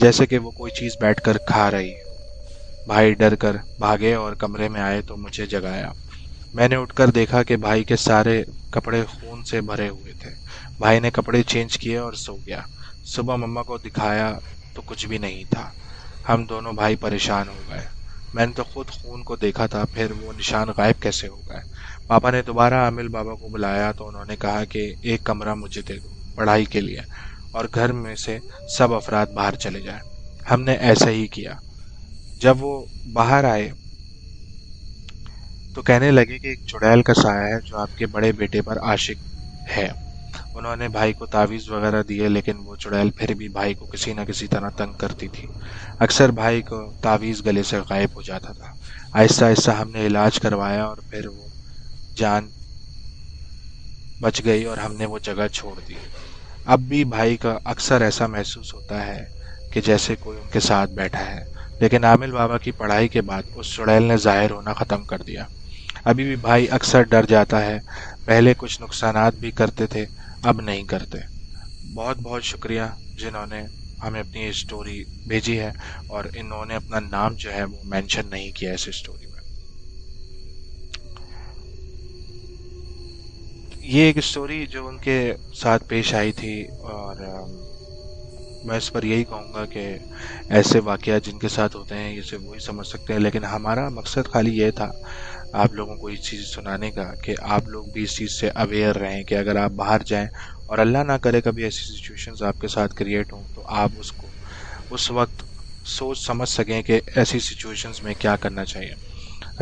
जैसे कि वो कोई चीज़ बैठकर खा रही है। भाई डर कर भागे और कमरे में आए तो मुझे जगाया। मैंने उठकर देखा कि भाई के सारे कपड़े खून से भरे हुए थे। भाई ने कपड़े चेंज किए और सो गया। सुबह मम्मा को दिखाया तो कुछ भी नहीं था। हम दोनों भाई परेशान हो गए। मैंने तो खुद खून को देखा था, फिर वो निशान गायब कैसे हो गए। पापा ने दोबारा आमिल बाबा को बुलाया तो उन्होंने कहा कि एक कमरा मुझे दे दो पढ़ाई के लिए, और घर में से सब अफराद बाहर चले जाए। हमने ऐसा ही किया। जब वो बाहर आए तो कहने लगे कि एक चुड़ैल का साया है जो आपके बड़े बेटे पर आशिक है। उन्होंने भाई को तावीज़ वगैरह दिए, लेकिन वो चुड़ैल फिर भी भाई को किसी न किसी तरह तंग करती थी। अक्सर भाई को तावीज़ गले से गायब हो जाता था। आहिस्ता आहिस्ता हमने इलाज करवाया और फिर वो जान बच गई और हमने वो जगह छोड़ दी। अब भी भाई का अक्सर ऐसा महसूस होता है कि जैसे कोई उनके साथ बैठा है, लेकिन आमिल बाबा की पढ़ाई के बाद उस चुड़ैल ने ज़ाहिर होना ख़त्म कर दिया। अभी भी भाई अक्सर डर जाता है। पहले कुछ नुकसानात भी करते थे, अब नहीं करते। बहुत बहुत शुक्रिया जिन्होंने हमें अपनी स्टोरी भेजी है और इन्होंने अपना नाम जो है वो मेंशन नहीं किया इस स्टोरी में। ये एक स्टोरी जो उनके साथ पेश आई थी, और मैं इस पर यही कहूँगा कि ऐसे वाक़यात जिनके साथ होते हैं ये सिर्फ वही समझ सकते हैं, लेकिन हमारा मकसद खाली ये था आप लोगों को ये चीज़ सुनाने का कि आप लोग भी इस चीज़ से अवेयर रहें कि अगर आप बाहर जाएं और अल्लाह ना करे कभी ऐसी सिचुएशंस आपके साथ क्रिएट हों, तो आप उसको उस वक्त सोच समझ सकें कि ऐसी सिचुएशंस में क्या करना चाहिए।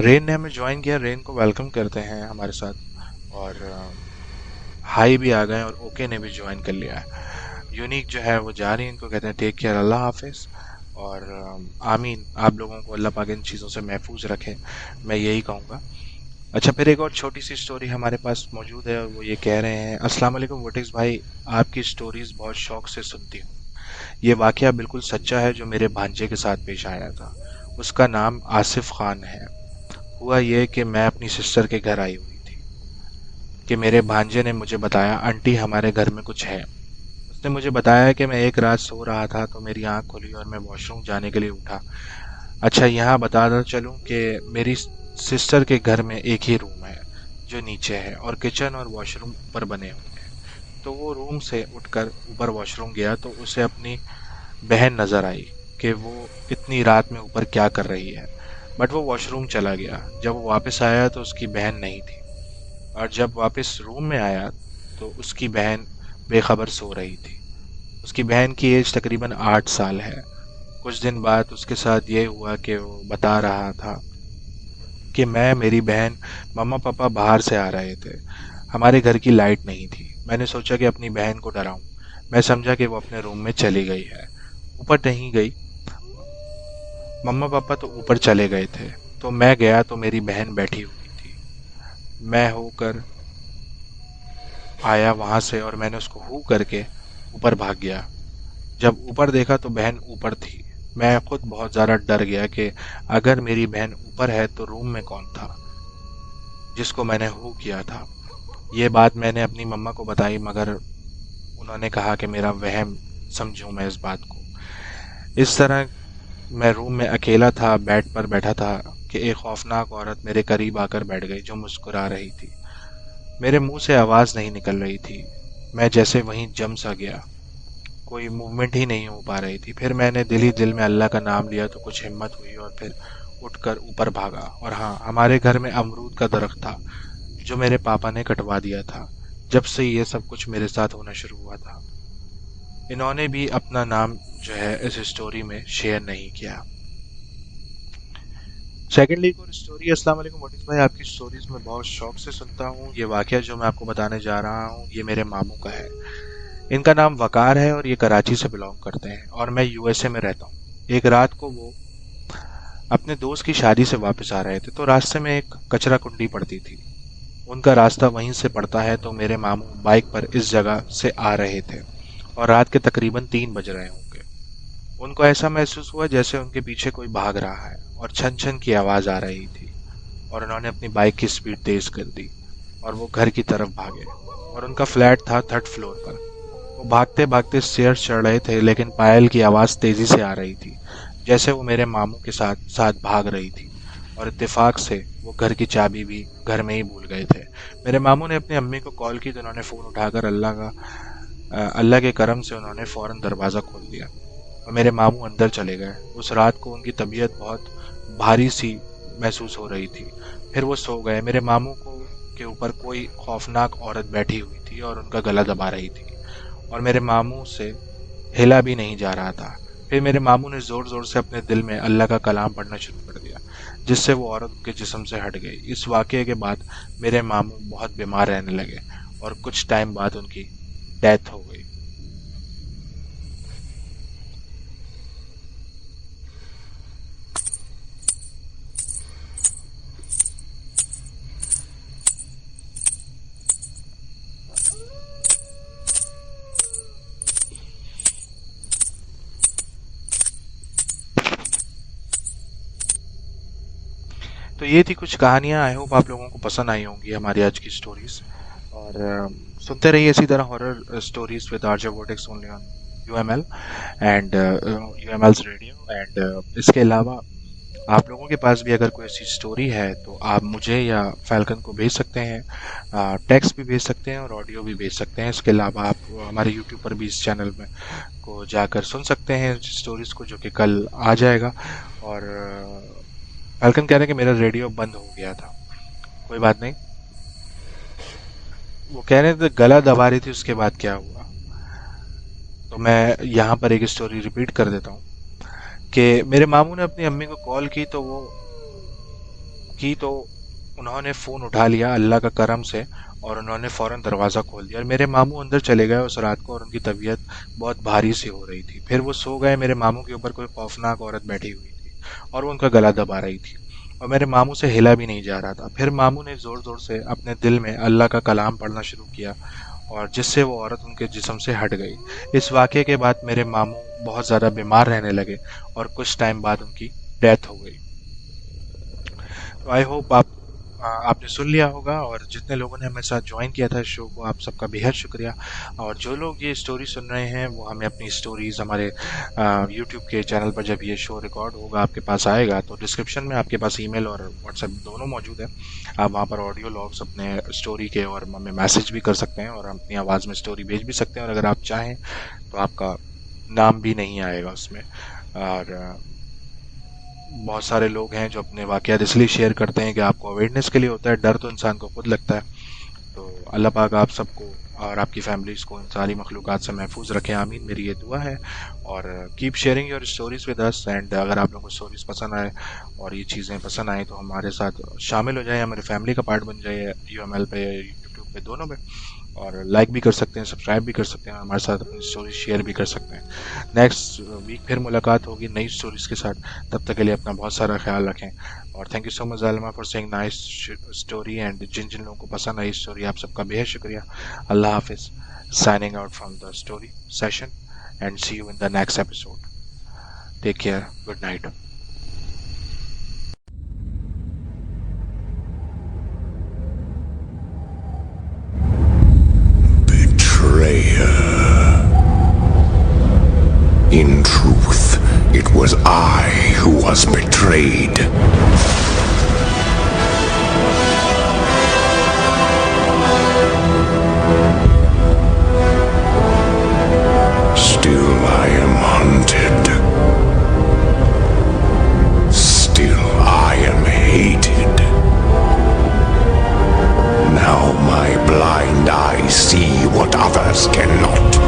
रेन ने हमें ज्वाइन किया, रेन को वेलकम करते हैं हमारे साथ। और हाई भी आ गए और ओके ने भी ज्वाइन कर लिया है। यूनिक जो है वो जा रही है, इनको कहते हैं टेक केयर, अल्लाह हाफिज़। और आमीन, आप लोगों को अल्लाह पाक इन चीज़ों से महफूज रखे, मैं यही कहूँगा। अच्छा, फिर एक और छोटी सी स्टोरी हमारे पास मौजूद है और वो ये कह रहे हैं, अस्सलाम वालेकुम वटिक्स भाई, आपकी स्टोरीज बहुत शौक से सुनती हूँ। ये वाकया बिल्कुल सच्चा है जो मेरे भांजे के साथ पेश आया था। उसका नाम आसिफ खान है। हुआ ये कि मैं अपनी सिस्टर के घर आई हुई थी कि मेरे भांजे ने मुझे बताया आंटी हमारे घर में कुछ है। उसने मुझे बताया कि मैं एक रात सो रहा था तो मेरी आंख खुली और मैं वॉशरूम जाने के लिए उठा। अच्छा, यहाँ बताता चलूँ कि मेरी सिस्टर के घर में एक ही रूम है जो नीचे है, और किचन और वॉशरूम ऊपर बने हुए हैं। तो वो रूम से उठकर ऊपर वॉशरूम गया तो उसे अपनी बहन नज़र आई कि वो इतनी रात में ऊपर क्या कर रही है। बट वो वॉशरूम चला गया। जब वो वापस आया तो उसकी बहन नहीं थी, और जब वापस रूम में आया तो उसकी बहन बेखबर सो रही थी। उसकी बहन की एज तकरीबन 8 साल है। कुछ दिन बाद उसके साथ ये हुआ कि वो बता रहा था कि मैं, मेरी बहन, मम्मा पापा बाहर से आ रहे थे। हमारे घर की लाइट नहीं थी। मैंने सोचा कि अपनी बहन को डराऊं। मैं समझा कि वो अपने रूम में चली गई है, ऊपर नहीं गई। मम्मा पापा तो ऊपर चले गए थे, तो मैं गया तो मेरी बहन बैठी हुई थी। मैं होकर आया वहां से और मैंने उसको हू करके ऊपर भाग गया। जब ऊपर देखा तो बहन ऊपर थी। मैं खुद बहुत ज़्यादा डर गया कि अगर मेरी बहन ऊपर है तो रूम में कौन था जिसको मैंने हू किया था। ये बात मैंने अपनी मम्मा को बताई, मगर उन्होंने कहा कि मेरा वहम समझूं मैं इस बात को। इस तरह मैं रूम में अकेला था, बेड पर बैठा था कि एक खौफनाक औरत मेरे करीब आकर बैठ गई जो मुस्कुरा रही थी। मेरे मुंह से आवाज़ नहीं निकल रही थी। मैं जैसे वहीं जम सा गया, कोई मूवमेंट ही नहीं हो पा रही थी। फिर मैंने दिल ही दिल में अल्लाह का नाम लिया तो कुछ हिम्मत हुई और फिर उठकर ऊपर भागा। और हाँ, हमारे घर में अमरूद का दरख्त था जो मेरे पापा ने कटवा दिया था। जब से ये सब कुछ मेरे साथ होना शुरू हुआ था। इन्होंने भी अपना नाम जो है इस स्टोरी में शेयर नहीं किया। सेकेंडली, एक और स्टोरी। अस्सलाम वालेकुम वटिस भाई, आपकी स्टोरीज में बहुत शौक से सुनता हूँ। ये वाकया जो मैं आपको बताने जा रहा हूँ ये मेरे मामू का है। इनका नाम वकार है और ये कराची से बिलोंग करते हैं और मैं यूएसए में रहता हूँ। एक रात को वो अपने दोस्त की शादी से वापस आ रहे थे तो रास्ते में एक कचरा कुंडी पड़ती थी। उनका रास्ता वहीं से पड़ता है, तो मेरे मामू बाइक पर इस जगह से आ रहे थे और रात के तकरीबन 3 बज रहे होंगे। उनको ऐसा महसूस हुआ जैसे उनके पीछे कोई भाग रहा है और छन छन की आवाज आ रही थी, और उन्होंने अपनी बाइक की स्पीड तेज कर दी और वो घर की तरफ भागे। और उनका फ्लैट था 3rd फ्लोर पर। वो भागते भागते स्टेयर्स चढ़ रहे थे, लेकिन पायल की आवाज़ तेज़ी से आ रही थी, जैसे वो मेरे मामू के साथ साथ भाग रही थी। और इत्तेफाक से वो घर की चाबी भी घर में ही भूल गए थे। मेरे मामू ने अपनी अम्मी को कॉल की तो उन्होंने फ़ोन उठाकर अल्लाह के करम से उन्होंने फ़ौरन दरवाज़ा खोल दिया और मेरे मामू अंदर चले गए। उस रात को उनकी तबीयत बहुत भारी सी महसूस हो रही थी। फिर वो सो गए। मेरे मामू को के ऊपर कोई खौफनाक औरत बैठी हुई थी और उनका गला दबा रही थी, और मेरे मामू से हिला भी नहीं जा रहा था। फिर मेरे मामू ने ज़ोर ज़ोर से अपने दिल में अल्लाह का कलाम पढ़ना शुरू कर दिया, जिससे वो औरत उनके जिस्म से हट गई। इस वाक़ये के बाद मेरे मामू बहुत बीमार रहने लगे और कुछ टाइम बाद उनकी डेथ हो गई। तो ये थी कुछ कहानियाँ। आई होप आप लोगों को पसंद आई होंगी हमारी आज की स्टोरीज। और सुनते रहिए इसी तरह horror stories with RJ vortex only on UML and UML's radio. And इसके अलावा आप लोगों के पास भी अगर कोई ऐसी स्टोरी है तो आप मुझे या फैल्कन को भेज सकते हैं, टेक्स्ट भी भेज सकते हैं और ऑडियो भी भेज सकते हैं। इसके अलावा आप हमारे यूट्यूब पर भी इस चैनल में को जाकर सुन सकते हैं स्टोरीज़ को, जो कि कल आ जाएगा। और फैल्कन कह रहे हैं कि मेरा रेडियो बंद हो गया था। कोई बात नहीं, वो कह रहे थे गला दबा रही थी, उसके बाद क्या हुआ। तो मैं यहाँ पर एक स्टोरी रिपीट कर देता हूँ कि मेरे मामू ने अपनी अम्मी को कॉल की तो उन्होंने फ़ोन उठा लिया अल्लाह का करम से, और उन्होंने फ़ौरन दरवाज़ा खोल दिया और मेरे मामू अंदर चले गए उस रात को, और उनकी तबीयत बहुत भारी सी हो रही थी। फिर वो सो गए। मेरे मामू के ऊपर कोई खौफनाक औरत बैठी हुई थी और वो उनका गला दबा रही थी और मेरे मामू से हिला भी नहीं जा रहा था। फिर मामू ने ज़ोर ज़ोर से अपने दिल में अल्लाह का कलाम पढ़ना शुरू किया और जिससे वो औरत उनके जिस्म से हट गई। इस वाक़े के बाद मेरे मामू बहुत ज़्यादा बीमार रहने लगे और कुछ टाइम बाद उनकी डेथ हो गई। तो आई होप आपने सुन लिया होगा, और जितने लोगों ने हमारे साथ ज्वाइन किया था इस शो को, आप सबका बेहद शुक्रिया। और जो लोग ये स्टोरी सुन रहे हैं वो हमें अपनी स्टोरीज़ हमारे यूट्यूब के चैनल पर, जब ये शो रिकॉर्ड होगा आपके पास आएगा तो डिस्क्रिप्शन में आपके पास ईमेल और व्हाट्सएप दोनों मौजूद है। आप वहाँ पर ऑडियो लॉग्स अपने स्टोरी के और हमें मैसेज भी कर सकते हैं और अपनी आवाज़ में स्टोरी भेज भी सकते हैं। और अगर आप चाहें तो आपका नाम भी नहीं आएगा उसमें। और बहुत सारे लोग हैं जो अपने वाक़यात इसलिए शेयर करते हैं कि आपको अवेयरनेस के लिए होता है, डर तो इंसान को खुद लगता है। तो अल्लाह पाक आप सबको और आपकी फैमिलीज़ को इन सारी मखलूक़ात से महफूज रखें, आमीन, मेरी ये दुआ है। और keep sharing your stories with us. And अगर आप लोगों को स्टोरीज़ पसंद आए और ये चीज़ें पसंद आएँ तो हमारे साथ शामिल हो जाए, हमारे फैमिली का पार्ट बन जाए, UML पे या यूट्यूब पे, दोनों पे। और लाइक भी कर सकते हैं, सब्सक्राइब भी कर सकते हैं, और हमारे साथ अपनी स्टोरी शेयर भी कर सकते हैं। नेक्स्ट वीक फिर मुलाकात होगी नई स्टोरीज़ के साथ। तब तक के लिए अपना बहुत सारा ख्याल रखें। और thank you so much Zalima for saying nice story. And जिन जिन लोगों को पसंद आई स्टोरी, आप सबका बेहद शुक्रिया। अल्लाह हाफिज़, signing out from the story session, and see you in the next episode. Take care, good night. In truth, it was I who was betrayed. Still I am hunted. Still I am hated. Now my blind eyes see what others cannot.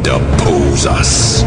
Depose us.